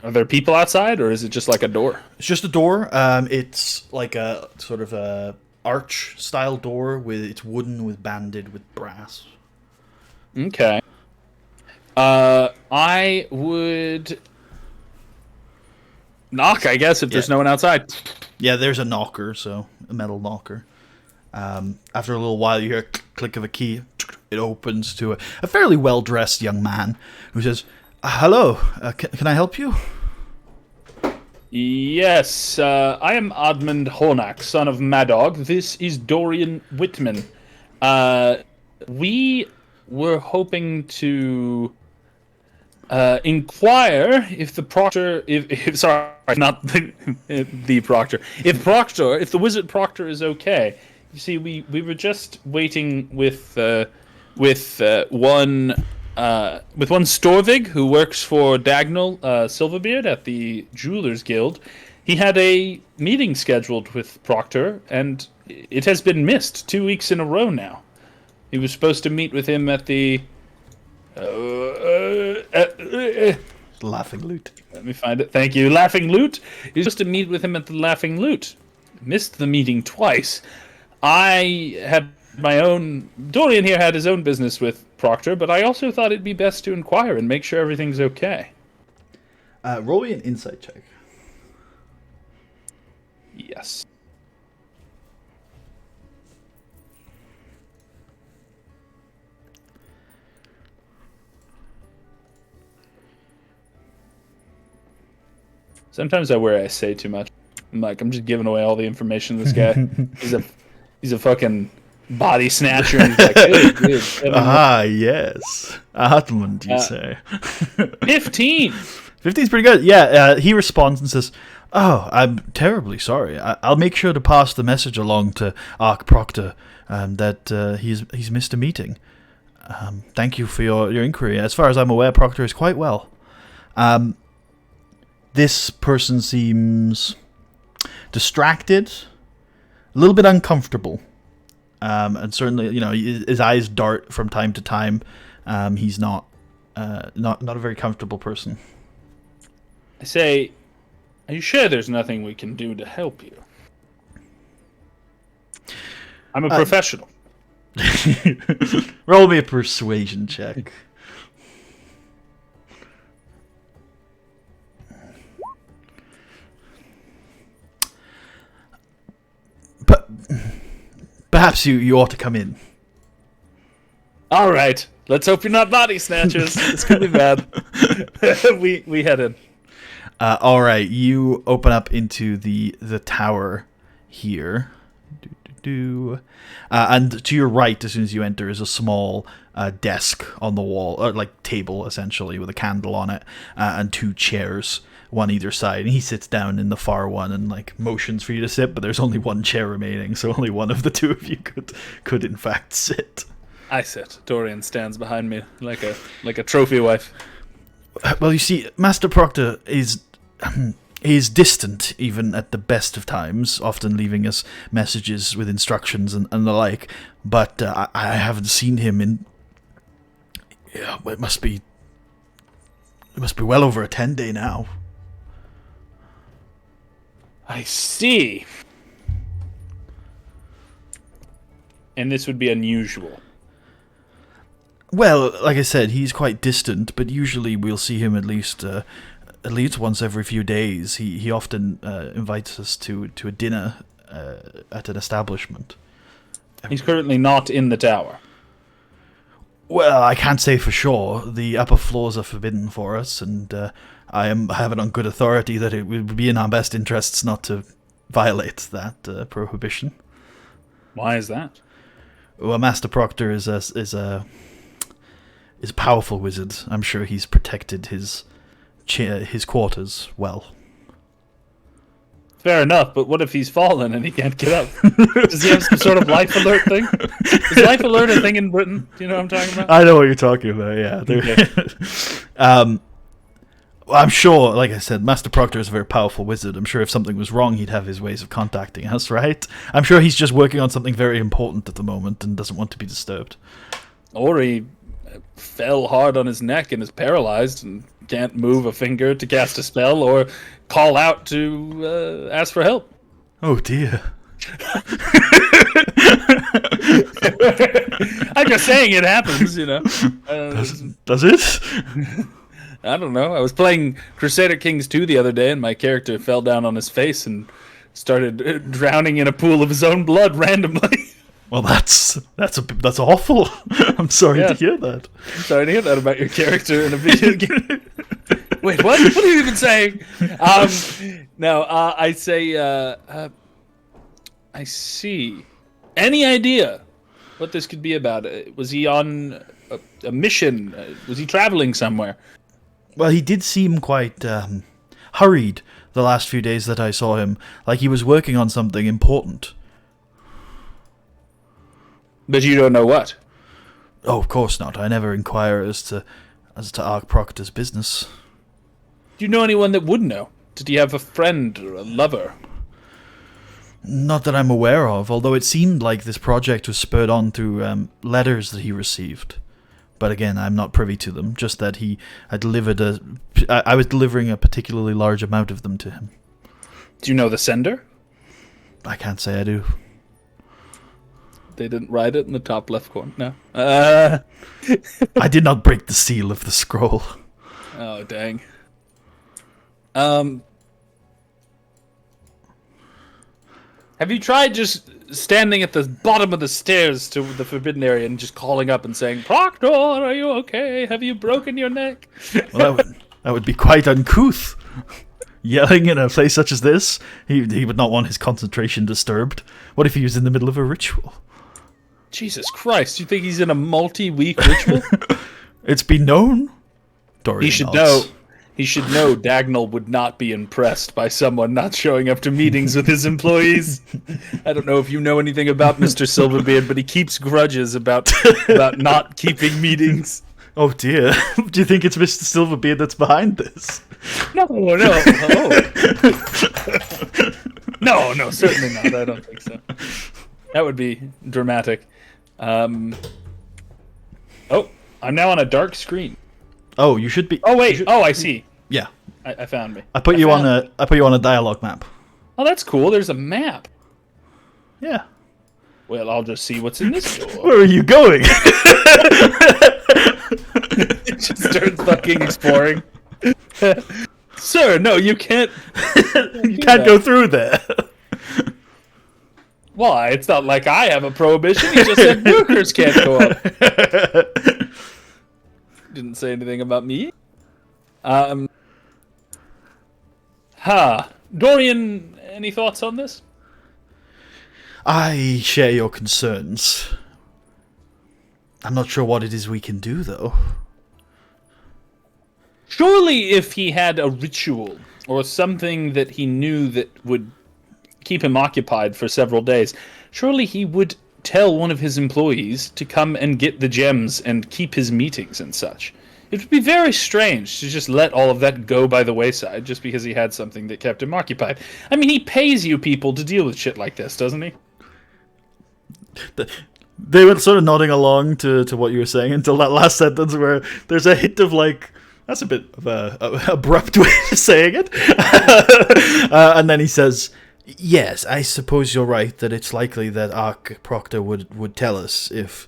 are there people outside, or is it just like a door? It's just a door. It's like a sort of a arch-style door it's wooden with banded with brass. Okay. I would knock, I guess, if there's no one outside. Yeah, there's a knocker, so a metal knocker. After a little while, you hear a click of a key. It opens to a fairly well-dressed young man who says, hello, can I help you? Yes, I am Admand Hornak, son of Madog. This is Dorian Whitman. We were hoping to inquire if the Proctor, sorry, not the Proctor, if the Wizard Proctor is okay. You see, we were just waiting with one Storvig who works for Dagnall Silverbeard at the Jewelers Guild. He had a meeting scheduled with Proctor, and it has been missed 2 weeks in a row now. He was supposed to meet with him at the Laughing Lute. Let me find it. Thank you, Laughing Lute. He was supposed to meet with him at the Laughing Lute. Missed the meeting twice. I had my own... Dorian here had his own business with Proctor, but I also thought it'd be best to inquire and make sure everything's okay. Roll me an insight check. Yes. Sometimes I worry I say too much. I'm just giving away all the information to this guy. He's a fucking body snatcher. And he's like, good. Ah, yes. Admand, you say. 15. 15's pretty good. Yeah, he responds and says, "Oh, I'm terribly sorry. I'll make sure to pass the message along to Arch Proctor that he's missed a meeting. Thank you for your inquiry. As far as I'm aware, Proctor is quite well. This person seems distracted, a little bit uncomfortable, and certainly, his eyes dart from time to time. He's not a very comfortable person." I say, are you sure there's nothing we can do to help you? I'm a professional. Roll me a persuasion check. But perhaps you ought to come in. All right. Let's hope you're not body snatchers. This could be bad. we head in. All right, you open up into the tower here. And to your right, as soon as you enter, is a small desk on the wall, or like table essentially, with a candle on it, and 2 chairs, one either side. And he sits down in the far one and like motions for you to sit, but there's only 1 chair remaining, so only one of the 2 of you could in fact sit. I sit. Dorian stands behind me like a trophy wife. Well, you see, Master Proctor is distant even at the best of times, often leaving us messages with instructions and the like. But I haven't seen him in. Yeah, it must be well over a 10-day now. I see. And this would be unusual. Well, like I said, he's quite distant, but usually we'll see him at least once every few days. He often invites us to a dinner at an establishment. He's currently not in the tower. Well, I can't say for sure. The upper floors are forbidden for us, and I have it on good authority that it would be in our best interests not to violate that prohibition. Why is that? Well, Master Proctor is a powerful wizard. I'm sure he's protected his quarters well. Fair enough, but what if he's fallen and he can't get up? Does he have some sort of life alert thing? Is life alert a thing in Britain? Do you know what I'm talking about? I know what you're talking about, yeah. Okay. I'm sure, like I said, Master Proctor is a very powerful wizard. I'm sure if something was wrong, he'd have his ways of contacting us, right? I'm sure he's just working on something very important at the moment and doesn't want to be disturbed. Or he fell hard on his neck and is paralyzed and can't move a finger to cast a spell or call out to ask for help. Oh dear. I'm just saying it happens, Does it? I don't know. I was playing Crusader Kings 2 the other day and my character fell down on his face and started drowning in a pool of his own blood randomly. Well, that's awful. I'm sorry to hear that. I'm sorry to hear that about your character in a video game. Wait, what? What are you even saying? No, I say, I see. Any idea what this could be about? Was he on a mission? Was he traveling somewhere? Well, he did seem quite hurried the last few days that I saw him, like he was working on something important. But you don't know what? Oh, of course not. I never inquire as to Arch Proctor's business. Do you know anyone that would know? Did he have a friend or a lover? Not that I'm aware of, although it seemed like this project was spurred on through letters that he received. But again, I'm not privy to them, just that I was delivering a particularly large amount of them to him. Do you know the sender? I can't say I do. They didn't write it in the top left corner. No. I did not break the seal of the scroll. Oh, dang. Have you tried just standing at the bottom of the stairs to the forbidden area and just calling up and saying, "Proctor, are you okay? Have you broken your neck?" Well, that would be quite uncouth. Yelling in a place such as this, he would not want his concentration disturbed. What if he was in the middle of a ritual? Jesus Christ! You think he's in a multi-week ritual? It's been known. Dorian He should nods. know. He should know Dagnall would not be impressed by someone not showing up to meetings with his employees. I don't know if you know anything about Mr. Silverbeard, but he keeps grudges about not keeping meetings. Oh dear. Do you think it's Mr. Silverbeard that's behind this? No. Oh. No, certainly not. I don't think so. That would be dramatic. Oh, I'm now on a dark screen. Oh, you should be. Oh wait. Oh, I see. Yeah. I found me. I put you on a dialogue map. Oh, that's cool. There's a map. Yeah. Well, I'll just see what's in this door. Where are you going? Just starts fucking exploring. Sir, no, you can't. You can't go through there. Why? It's not like I have a prohibition. He just said workers can't go up. Didn't say anything about me. Dorian, any thoughts on this? I share your concerns. I'm not sure what it is we can do, though. Surely if he had a ritual or something that he knew that would keep him occupied for several days, surely he would tell one of his employees to come and get the gems and keep his meetings and such. It would be very strange to just let all of that go by the wayside just because he had something that kept him occupied. I mean, he pays you people to deal with shit like this, doesn't he? They were sort of nodding along to what you were saying until that last sentence where there's a hint of like, that's a bit of a abrupt way of saying it. And then he says, yes, I suppose you're right that it's likely that Ark Proctor would tell us if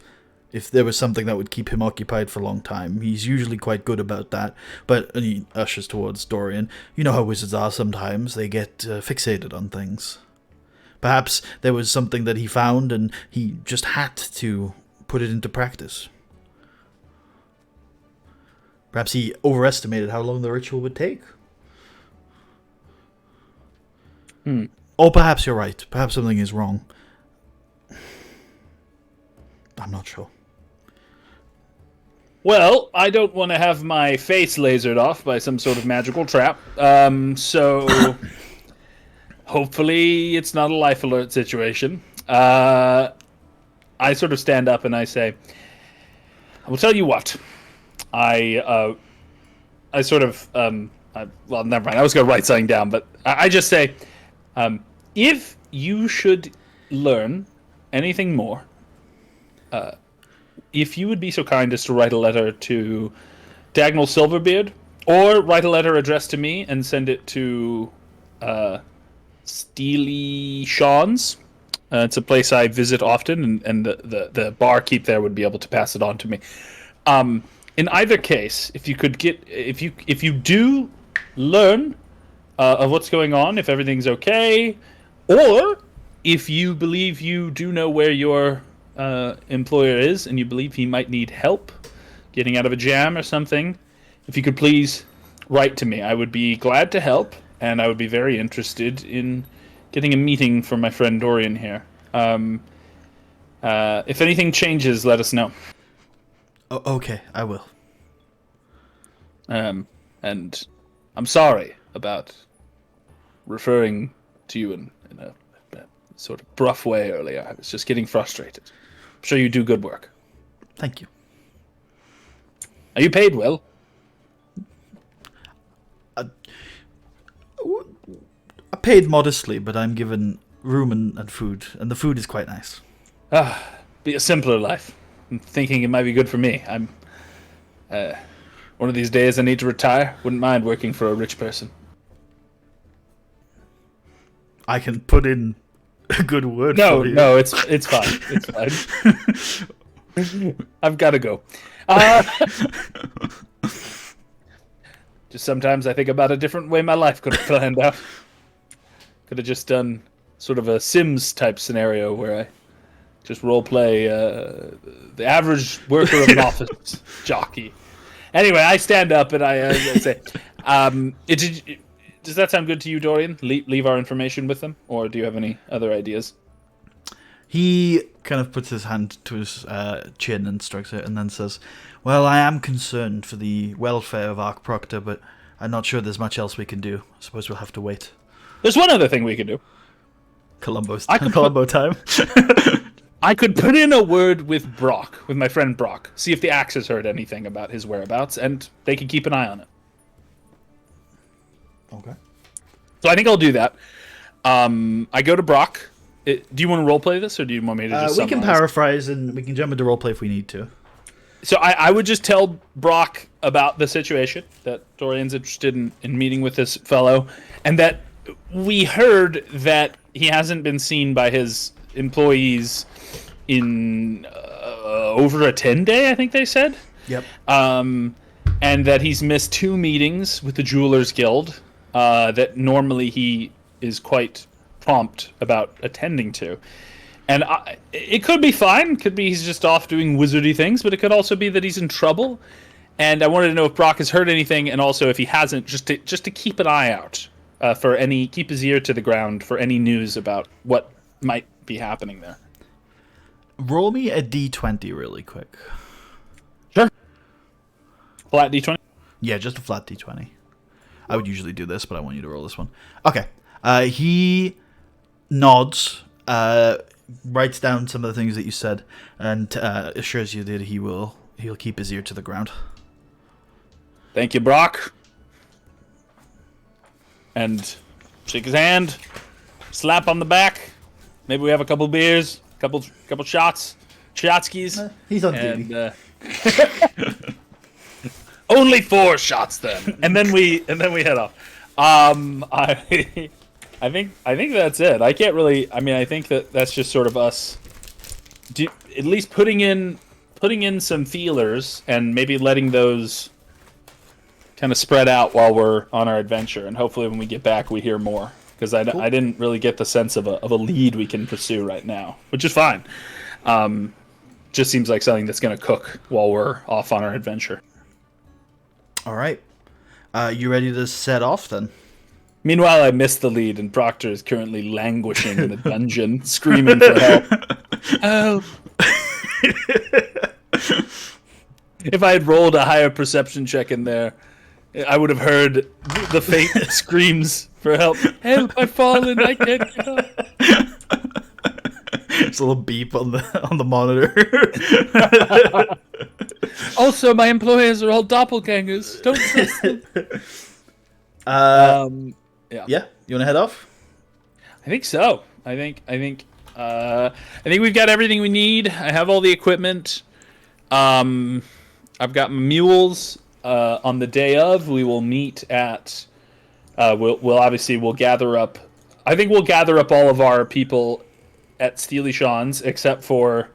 there was something that would keep him occupied for a long time. He's usually quite good about that. But, and he ushers towards Dorian, you know how wizards are sometimes. They get fixated on things. Perhaps there was something that he found and he just had to put it into practice. Perhaps he overestimated how long the ritual would take. Or perhaps you're right. Perhaps something is wrong. I'm not sure. Well, I don't want to have my face lasered off by some sort of magical trap. So hopefully it's not a life alert situation. I sort of stand up and I say, I will tell you what. I sort of, well, never mind. I was going to write something down, but I just say, if you should learn anything more, if you would be so kind as to write a letter to Dagnall Silverbeard, or write a letter addressed to me and send it to Steely Sean's. It's a place I visit often, and the barkeep there would be able to pass it on to me. In either case, if you could get, if you do learn of what's going on, if everything's okay, or if you believe you do know where your employer is and you believe he might need help getting out of a jam or something, if you could please write to me, I would be glad to help, and I would be very interested in getting a meeting for my friend Dorian here. If anything changes, let us know. Okay, I will. And I'm sorry about referring to you in a sort of gruff way earlier. I was just getting frustrated. I'm sure you do good work. Thank you. Are you paid well? I paid modestly, but I'm given room and food, and the food is quite nice. Be a simpler life. I'm thinking it might be good for me. I'm one of these days I need to retire. Wouldn't mind working for a rich person. I can put in a good word No, for you. no, it's fine. It's fine. I've got to go. Just sometimes I think about a different way my life could have planned out. Could have just done sort of a Sims type scenario where I just role play the average worker of an office jockey. Anyway, I stand up and I say, does that sound good to you, Dorian? Leave our information with them, or do you have any other ideas? He kind of puts his hand to his chin and strokes it, and then says, "Well, I am concerned for the welfare of Ark Proctor, but I'm not sure there's much else we can do. I suppose we'll have to wait." There's one other thing we could do. Columbo put- time. I could put in a word with Brock, with my friend Brock, see if the Axe has heard anything about his whereabouts, and they can keep an eye on it. Okay. So I think I'll do that. I go to Brock. Do you want to roleplay this, or do you want me to just We can summarize? paraphrase, and we can jump into roleplay if we need to. So I would just tell Brock about the situation, that Dorian's interested in meeting with this fellow, and that we heard that he hasn't been seen by his employees in over a 10-day, I think they said. Yep. And that he's missed 2 meetings with the Jewelers Guild that normally he is quite prompt about attending to. And it could be fine. Could be he's just off doing wizardy things, but it could also be that he's in trouble. And I wanted to know if Brock has heard anything, and also if he hasn't, just to keep an eye out for any, keep his ear to the ground for any news about what might be happening there. Roll me a d20 really quick. Sure. Flat D20. Yeah, just a flat d20. I would usually do this, but I want you to roll this one. Okay. He nods, writes down some of the things that you said, and assures you that he'll keep his ear to the ground. Thank you, Brock. And shake his hand, slap on the back. Maybe we have a couple beers, couple shots, shotskis. He's on And duty. only 4 shots then, and then we head off. I think that's it. I can't really. I mean, I think that's just sort of us. At least putting in some feelers and maybe letting those kind of spread out while we're on our adventure, and hopefully when we get back we hear more, because I didn't really get the sense of a lead we can pursue right now, which is fine. Just seems like something that's going to cook while we're off on our adventure. All right. You ready to set off then? Meanwhile, I missed the lead, and Proctor is currently languishing in a dungeon, screaming for help. Oh. If I had rolled a higher perception check in there, I would have heard the faint screams for help. Help! I've fallen! I can't get up. It's a little beep on the monitor. Also, my employers are all doppelgangers. Don't trust them. Yeah. You want to head off? I think so. I think we've got everything we need. I have all the equipment. I've got my mules. On the day of, we will meet at. We'll gather up. I think we'll gather up all of our people at Steely Sean's, except for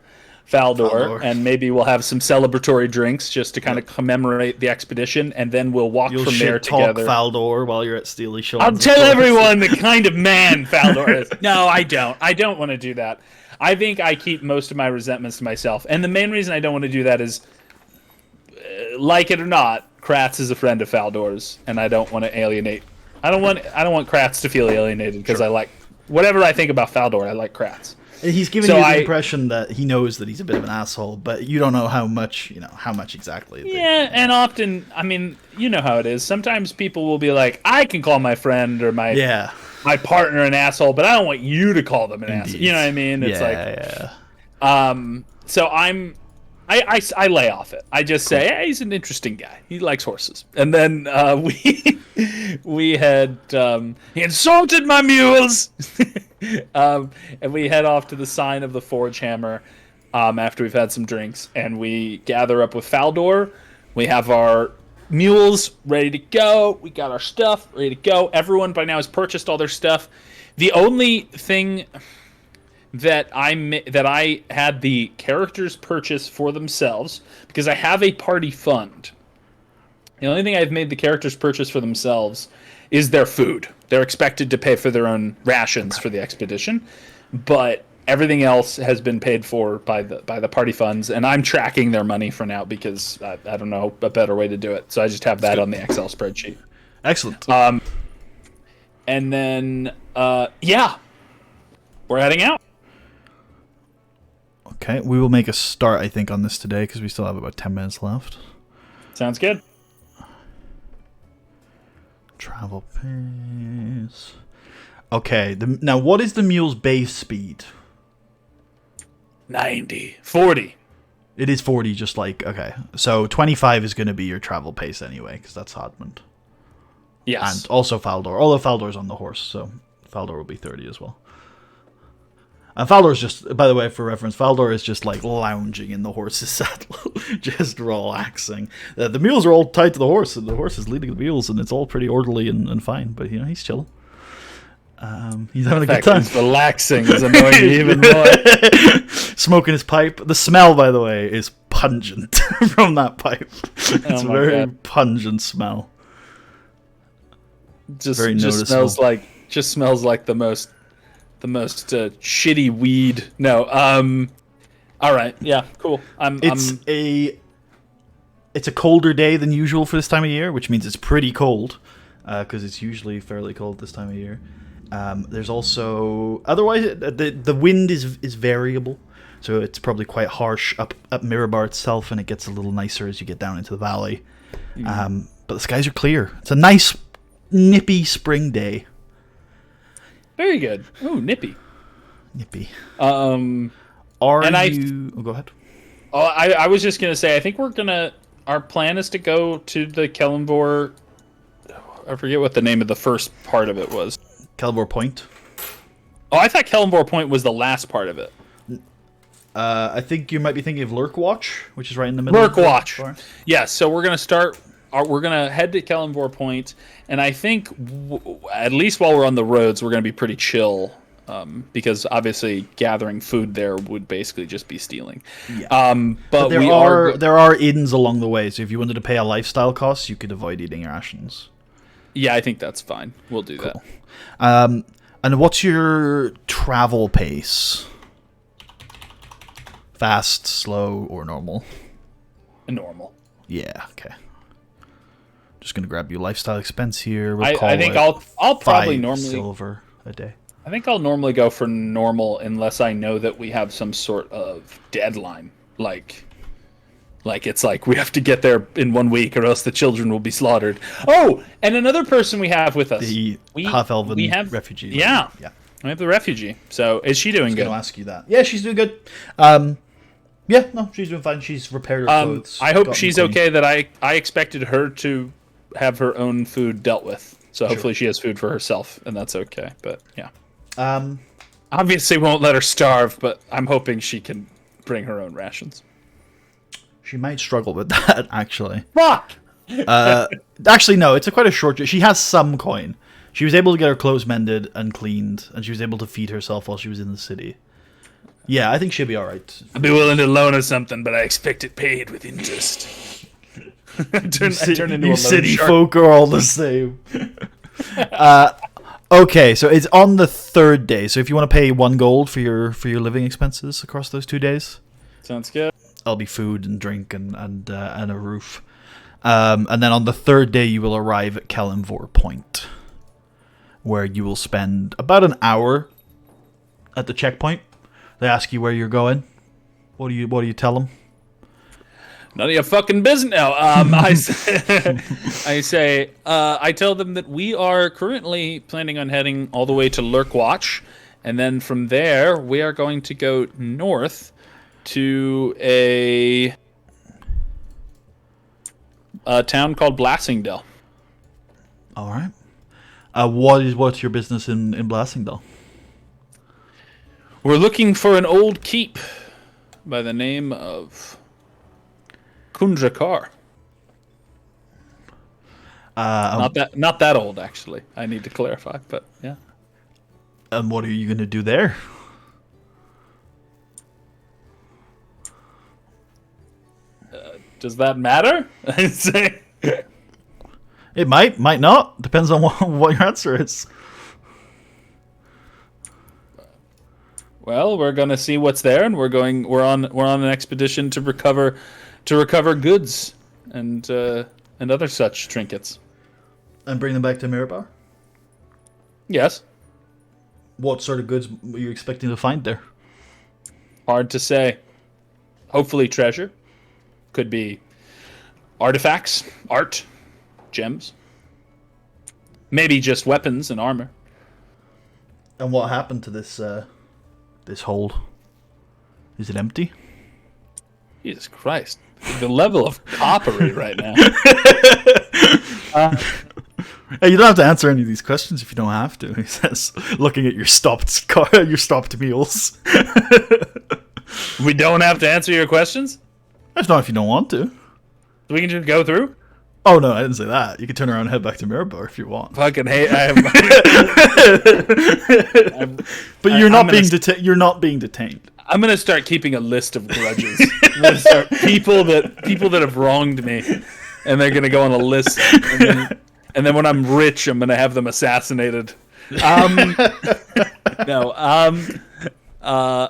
Faldor, and maybe we'll have some celebratory drinks just to kind of commemorate the expedition, and then we'll walk You'll from there talk together. Faldor while you're at Steely Sean's. I'll tell everyone the kind of man Faldor is. No, I don't. I don't want to do that. I think I keep most of my resentments to myself, and the main reason I don't want to do that is, like it or not, Kratz is a friend of Faldor's, and I don't want to alienate. I don't want Kratz to feel alienated, because I like whatever I think about Faldor. I like Kratz. He's giving you the impression that he knows that he's a bit of an asshole, but you don't know how much exactly. Yeah, and often, I mean, you know how it is. Sometimes people will be like, I can call my friend or my partner an asshole, but I don't want you to call them an asshole. You know what I mean? It's so I lay off it. I just say, hey, he's an interesting guy. He likes horses. And then we had he insulted my mules. And we head off to the sign of the Forge Hammer after we've had some drinks, and we gather up with Faldor. We have our mules ready to go. We got our stuff ready to go. Everyone by now has purchased all their stuff. The only thing that I had the characters purchase for themselves, because I have a party fund. The only thing I've made the characters purchase for themselves is their food. They're expected to pay for their own rations for the expedition, but everything else has been paid for by the party funds, and I'm tracking their money for now because I don't know a better way to do it. So I just have that on the Excel spreadsheet. Excellent. And then we're heading out. Okay, we will make a start, I think, on this today because we still have about 10 minutes left. Sounds good. Travel pace. Okay, now what is the mule's base speed? 90. 40. It is 40, just like, okay. So 25 is going to be your travel pace anyway, because that's Admand. Yes. And also Faldor. Although Faldor's on the horse, so Faldor will be 30 as well. And Faldor's just, by the way, for reference, Faldor is just like lounging in the horse's saddle, just relaxing. The mules are all tied to the horse, and the horse is leading the mules, and it's all pretty orderly and fine, but, you know, he's chilling. He's having a good time. He's relaxing is annoying me even more. Smoking his pipe. The smell, by the way, is pungent from that pipe. It's a very pungent smell. Just very just noticeable. smells like the most shitty weed. No. All right. Yeah. Cool. It's a colder day than usual for this time of year, which means it's pretty cold, because it's usually fairly cold this time of year. There's also otherwise the wind is variable, so it's probably quite harsh up Mirabar itself, and it gets a little nicer as you get down into the valley. But the skies are clear. It's a nice, nippy spring day. Very good. Ooh, nippy. Nippy. Oh, go ahead. I was just gonna say, I think our plan is to go to the Kellenvor. I forget what the name of the first part of it was. Kellenvor Point. Oh, I thought Kellenvor Point was the last part of it. I think you might be thinking of Lurk Watch, which is right in the middle. Lurk Watch. Yes. So we're gonna start. We're gonna head to Kellenvor Point, and I think at least while we're on the roads, we're gonna be pretty chill, because obviously gathering food there would basically just be stealing. Yeah. But there are inns along the way, so if you wanted to pay a lifestyle cost, you could avoid eating rations. Yeah, I think that's fine. We'll do that. And what's your travel pace? Fast, slow, or normal? Normal. Yeah, okay. Just gonna grab you lifestyle expense here. I think I'll probably normally silver a day. I think I'll normally go for normal unless I know that we have some sort of deadline, like it's like we have to get there in 1 week or else the children will be slaughtered. Oh, and another person we have with us, the half-elven refugee. Yeah, we have the refugee. So is she doing good? I'm gonna ask you that. Yeah, she's doing good. Yeah, no, she's doing fine. She's repaired her clothes. I hope she's okay. That I expected her to have her own food dealt with. So hopefully she has food for herself, and that's okay. But yeah, obviously won't let her starve. But I'm hoping she can bring her own rations. She might struggle with that, actually. Fuck! Actually, no, it's quite a short... She has some coin. She was able to get her clothes mended and cleaned, and she was able to feed herself while she was in the city. Yeah, I think she'll be alright. I'd be willing to loan her something, but I expect it paid with interest. I turn into a city shark. folk are all the same. Okay, so it's on the third day. So if you want to pay 1 gold for your living expenses across those 2 days, Sounds good. that'll be food and drink and a roof. And then on the third day, you will arrive at Kellenvor Point, where you will spend about an hour at the checkpoint. They ask you where you're going. What do you tell them? None of your fucking business. No, I say, I tell them that we are currently planning on heading all the way to Lurk Watch, and then from there we are going to go north to a town called Blassingdale. All right. What's your business in Blassingdale? We're looking for an old keep by the name of Kundrakar. Not that old, actually. I need to clarify, but yeah. And what are you going to do there? Does that matter? It might not. Depends on what your answer is. Well, we're gonna see what's there, and we're on an expedition to recover goods and other such trinkets. And bring them back to Mirabar? Yes. What sort of goods were you expecting to find there? Hard to say. hopefully treasure. Could be artifacts, art, gems. Maybe just weapons and armor. And what happened to this hold? Is it empty? Jesus Christ. The level of coppery right now. Hey, you don't have to answer any of these questions if you don't have to. He says, looking at your stopped meals. We don't have to answer your questions? That's not if you don't want to. We can just go through? Oh no, I didn't say that. You can turn around and head back to Mirabar if you want. Fucking hate. But you're not being detained. You're not being detained. I'm gonna start keeping a list of grudges. I'm gonna start people that have wronged me, and they're gonna go on a list. And then when I'm rich, I'm gonna have them assassinated. No.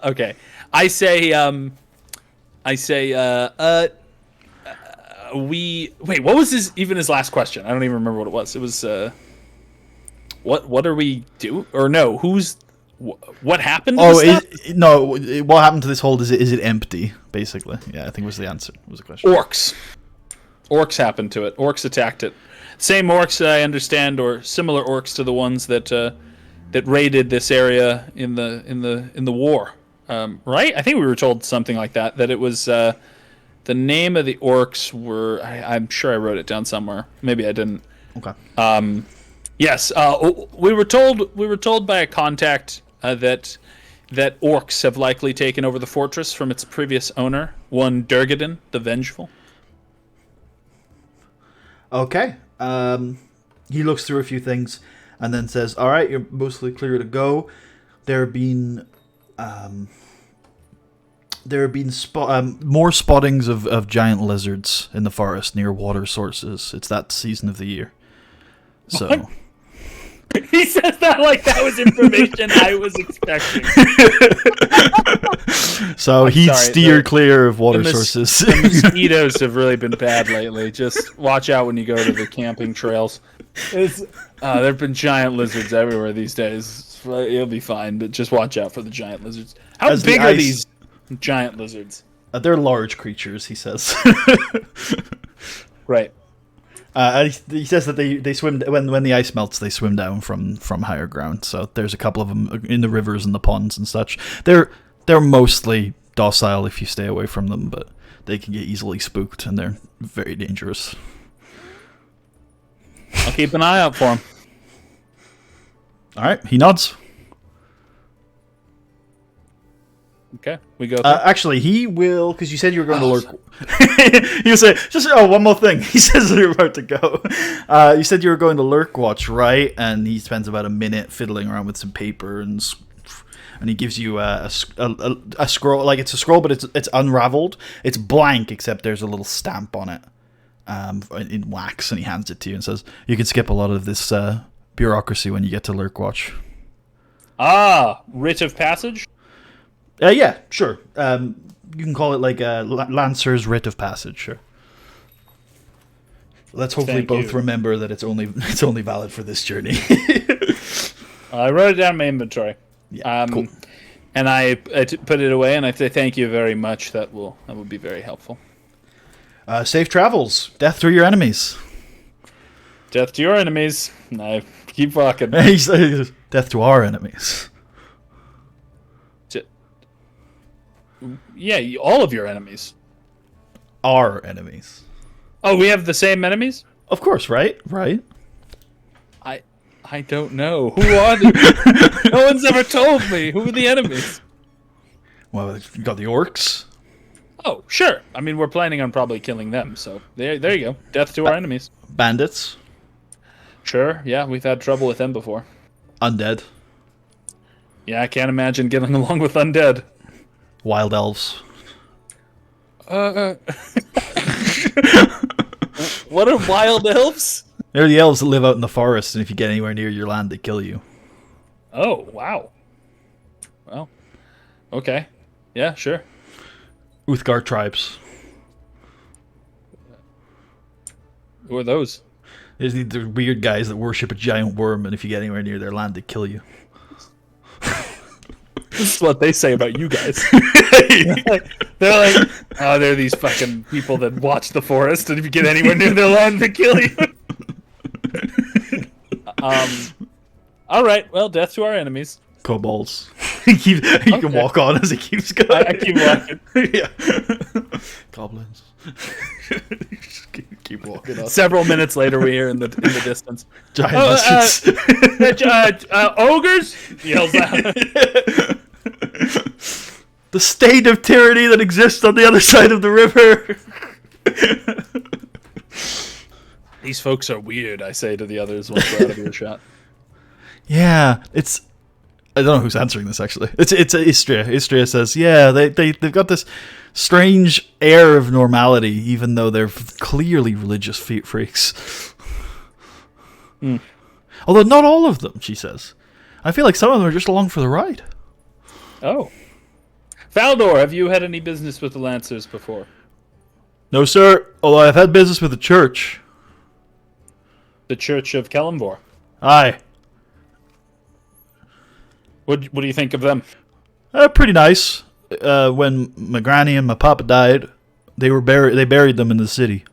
Okay. I say. Wait. What was his last question? I don't even remember what it was. It was. What are we do? Or no? What happened? Oh, what happened to this hold? Is it empty? Basically, yeah. I think was the answer. Was the question. Orcs happened to it. Orcs attacked it. Same orcs I understand, or similar orcs to the ones that raided this area in the war. Right? I think we were told something like that. That it was the name of the orcs were. I'm sure I wrote it down somewhere. Maybe I didn't. Okay. Yes. We were told by a contact that orcs have likely taken over the fortress from its previous owner, one Durgadin the Vengeful. Okay. He looks through a few things and then says, "All right, you're mostly clear to go. There have been more spottings of giant lizards in the forest near water sources. It's that season of the year." So what? He says that like that was information I was expecting. So he'd steer clear of water sources. The mosquitoes have really been bad lately. Just watch out when you go to the camping trails. There have been giant lizards everywhere these days. You'll be fine, but just watch out for the giant lizards. How big are these giant lizards? They're large creatures, he says. Right. He says that they swim when the ice melts. They swim down from higher ground. So there's a couple of them in the rivers and the ponds and such. They're mostly docile if you stay away from them, but they can get easily spooked and they're very dangerous. I'll keep an eye out for them. All right, he nods. Okay, we go. Actually, he will, because you said you were going to lurk. He'll say, one more thing. He says that you're about to go. You said you were going to lurk watch, right? And he spends about a minute fiddling around with some paper and he gives you a scroll. Like, it's a scroll, but it's unraveled. It's blank, except there's a little stamp on it in wax, and he hands it to you and says, "You can skip a lot of this bureaucracy when you get to lurk watch." Writ of passage? Yeah, sure. You can call it like a Lancer's Writ of Passage, sure. Let's hopefully both remember that it's only valid for this journey. I wrote it down in my inventory. Yeah, cool. And I put it away, and I say thank you very much. That would be very helpful. Safe travels. Death to your enemies. Death to your enemies. No, keep walking. He says, death to our enemies. Yeah, all of your enemies. Our enemies. Oh, we have the same enemies? Of course, right? Right. I don't know. Who are they? No one's ever told me. Who are the enemies? Well, you got the orcs. Oh, sure. I mean, we're planning on probably killing them, so there you go. Death to our enemies. Bandits. Sure, yeah, we've had trouble with them before. Undead. Yeah, I can't imagine getting along with undead. Wild elves. What are wild elves? They're the elves that live out in the forest, and if you get anywhere near your land, they kill you. Oh, wow. Well, okay. Yeah, sure. Uthgar tribes. Who are those? There's the weird guys that worship a giant worm, and if you get anywhere near their land, they kill you. This is what they say about you guys. They're like, oh, they're these fucking people that watch the forest, and if you get anywhere near their land, they kill you. All right. Well, death to our enemies. Kobolds. You can walk on as it keeps going. I keep walking. Yeah. Goblins. Just keep walking on. Several minutes later, we hear in the distance, Giant mustards. ogres! Yells out. The state of tyranny that exists on the other side of the river. These folks are weird, I say to the others once we're out of earshot. Yeah, it's. I don't know who's answering this actually. It's Istria. Istria says, yeah, they've got this strange air of normality, even though they're clearly religious freaks. Mm. Although not all of them, she says. I feel like some of them are just along for the ride. Oh. Faldor, have you had any business with the Lancers before? No, sir. Although I've had business with the church. The Church of Kellamvor. Aye. What do you think of them? Pretty nice. When my granny and my papa died, they buried them in the city.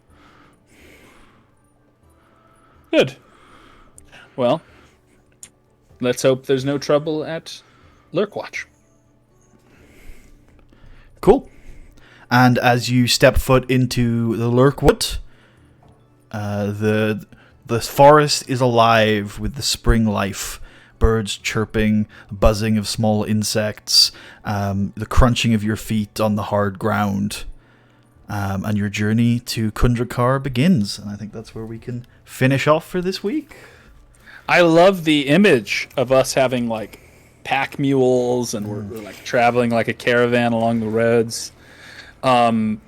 Good. Well, let's hope there's no trouble at Lurkwatch. Cool. And as you step foot into the Lurkwood, the forest is alive with the spring life. Birds chirping, buzzing of small insects, the crunching of your feet on the hard ground. And your journey to Kundrakar begins. And I think that's where we can finish off for this week. I love the image of us having like pack mules and we're like traveling like a caravan along the roads. Boy,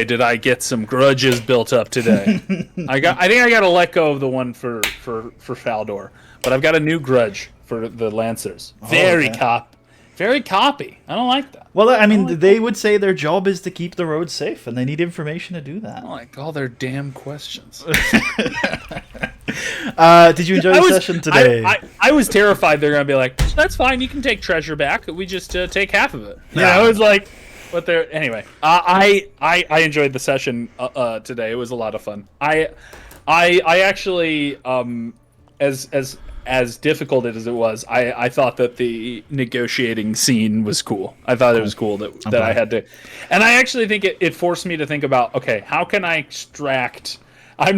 did I get some grudges built up today. I think I got to let go of the one for Faldor, but I've got a new grudge for the Lancers. Very copy. I don't like that. Well, I mean, they would say their job is to keep the roads safe, and they need information to do that. I don't like all their damn questions. Did you enjoy the session today? I was terrified they're going to be like, that's fine, you can take treasure back. We just take half of it. Yeah, it was like... But there, anyway. I enjoyed the session today. It was a lot of fun. I actually, as difficult as it was, I thought that the negotiating scene was cool. I thought it was cool that I had to, and I actually think it forced me to think about, okay, how can I extract? I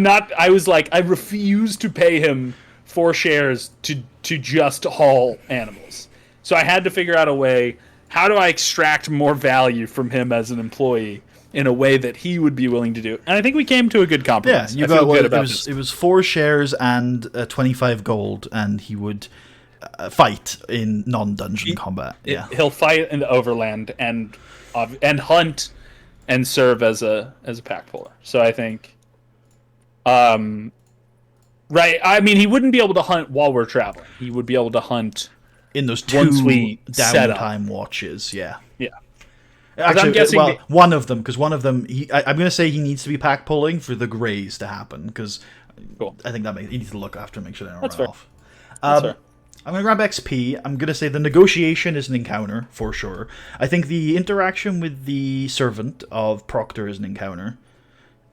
refuse to pay him 4 shares to just haul animals. So I had to figure out a way. How do I extract more value from him as an employee in a way that he would be willing to do? And I think we came to a good compromise. Yeah, it was 4 shares and 25 gold, and he would fight in non-dungeon combat. Yeah, he'll fight in the overland and hunt and serve as a pack puller. So I think, right. I mean, he wouldn't be able to hunt while we're traveling. He would be able to hunt. In those 2 downtime watches, yeah. Actually, I'm guessing one of them, because one of them, I'm going to say he needs to be pack pulling for the greys to happen, because I think he needs to look after and make sure they don't run off. I'm going to grab XP. I'm going to say the negotiation is an encounter, for sure. I think the interaction with the servant of Proctor is an encounter.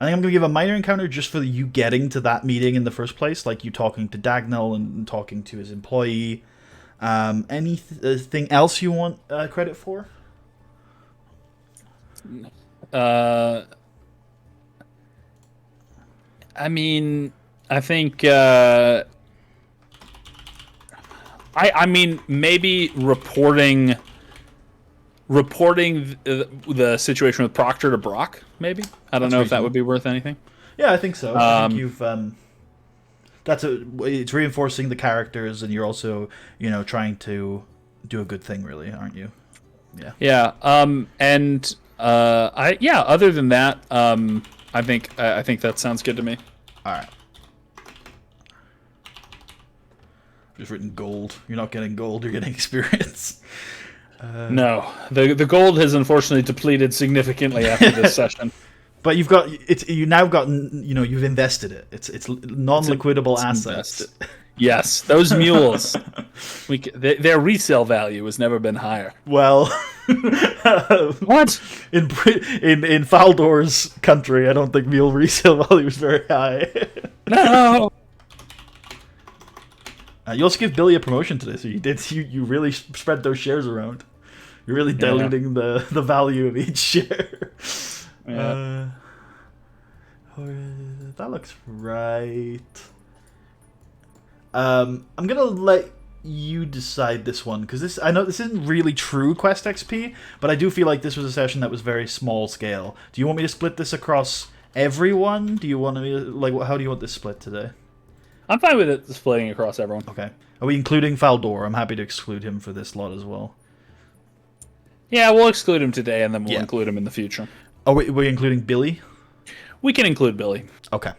I think I'm going to give a minor encounter just for you getting to that meeting in the first place, like you talking to Dagnall and talking to his employee. Anything else you want credit for? I mean, I think I mean maybe reporting the situation with Proctor to Brock. Maybe I don't know if that would be worth anything. Yeah, I think so. I think you've. It's reinforcing the characters, and you're also, trying to do a good thing, really, aren't you? Yeah. Yeah. Other than that, I think that sounds good to me. All right. Just written gold. You're not getting gold. You're getting experience. No, the gold has unfortunately depleted significantly after this session. But you've got you've invested it. It's non-liquidable assets. Yes, those mules. Their resale value has never been higher. Well, What? in Faldor's country, I don't think mule resale value is very high. No. You also give Billy a promotion today, so you really spread those shares around. You're really diluting the value of each share. Yeah. That looks right. I'm gonna let you decide this one, because I know this isn't really true Quest XP, but I do feel like this was a session that was very small scale. Do you want me to split this across everyone? Do you want me to, how do you want this split today? I'm fine with it splitting across everyone. Okay. Are we including Faldor? I'm happy to exclude him for this lot as well. Yeah, we'll exclude him today, and then we'll include him in the future. Oh, we're including Billy? We can include Billy. Okay.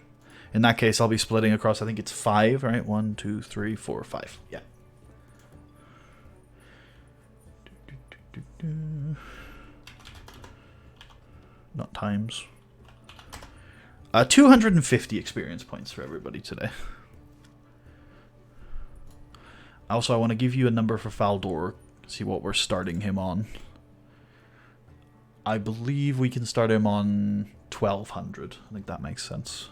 In that case, I'll be splitting across, I think it's 5, right? 1, 2, 3, 4, 5. Yeah. Not times. 250 experience points for everybody today. Also, I want to give you a number for Faldor. See what we're starting him on. I believe we can start him on 1200. I think that makes sense.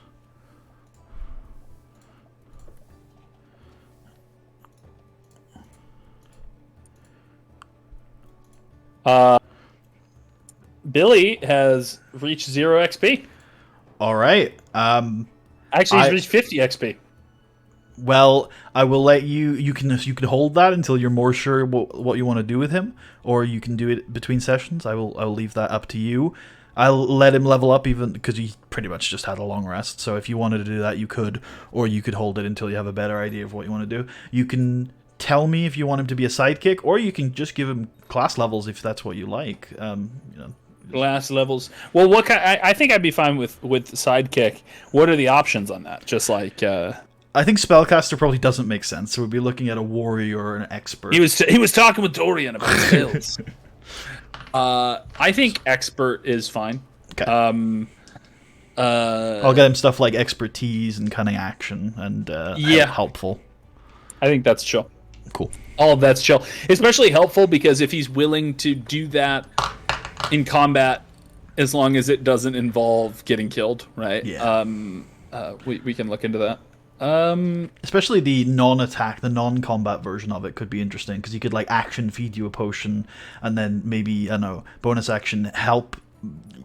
Billy has reached 0 XP. All right. Actually, he's reached 50 XP. Well, I will let you. You can hold that until you're more sure what you want to do with him, or you can do it between sessions. I'll leave that up to you. I'll let him level up even because he pretty much just had a long rest. So if you wanted to do that, you could, or you could hold it until you have a better idea of what you want to do. You can tell me if you want him to be a sidekick, or you can just give him class levels if that's what you like. Class levels. Well, I think I'd be fine with sidekick. What are the options on that? Just like. I think spellcaster probably doesn't make sense. So we'd be looking at a warrior or an expert. He was talking with Dorian about skills. I think expert is fine. Okay. I'll get him stuff like expertise and cunning action and helpful. I think that's chill. Cool. All of that's chill. Especially helpful because if he's willing to do that in combat, as long as it doesn't involve getting killed, right? Yeah. We can look into that. Especially the non-attack, the non-combat version of it could be interesting because you could action feed you a potion and then maybe, I don't know, bonus action help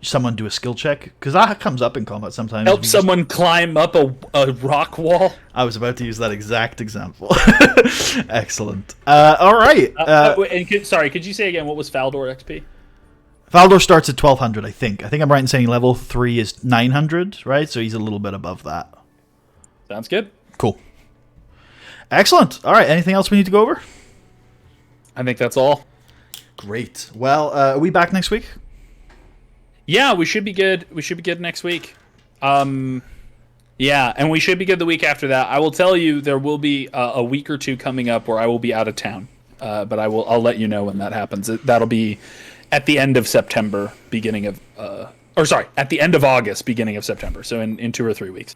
someone do a skill check because that comes up in combat sometimes. Help someone climb up a rock wall. I was about to use that exact example. Excellent. All right. Could you say again what was Faldor XP? Faldor starts at 1200, I think. I think I'm right in saying level 3 is 900, right? So he's a little bit above that. Sounds good. Cool. Excellent. All right. Anything else we need to go over? I think that's all. Great. Well, are we back next week? Yeah, we should be good. We should be good next week. Yeah, and we should be good the week after that. I will tell you there will be a week or two coming up where I will be out of town. But I'll let you know when that happens. That'll be at the end of September, beginning of at the end of August, beginning of September. So in 2 or 3 weeks.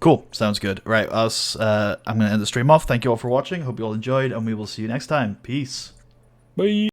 Cool. Sounds good. Right. I'm going to end the stream off. Thank you all for watching. Hope you all enjoyed, and we will see you next time. Peace. Bye.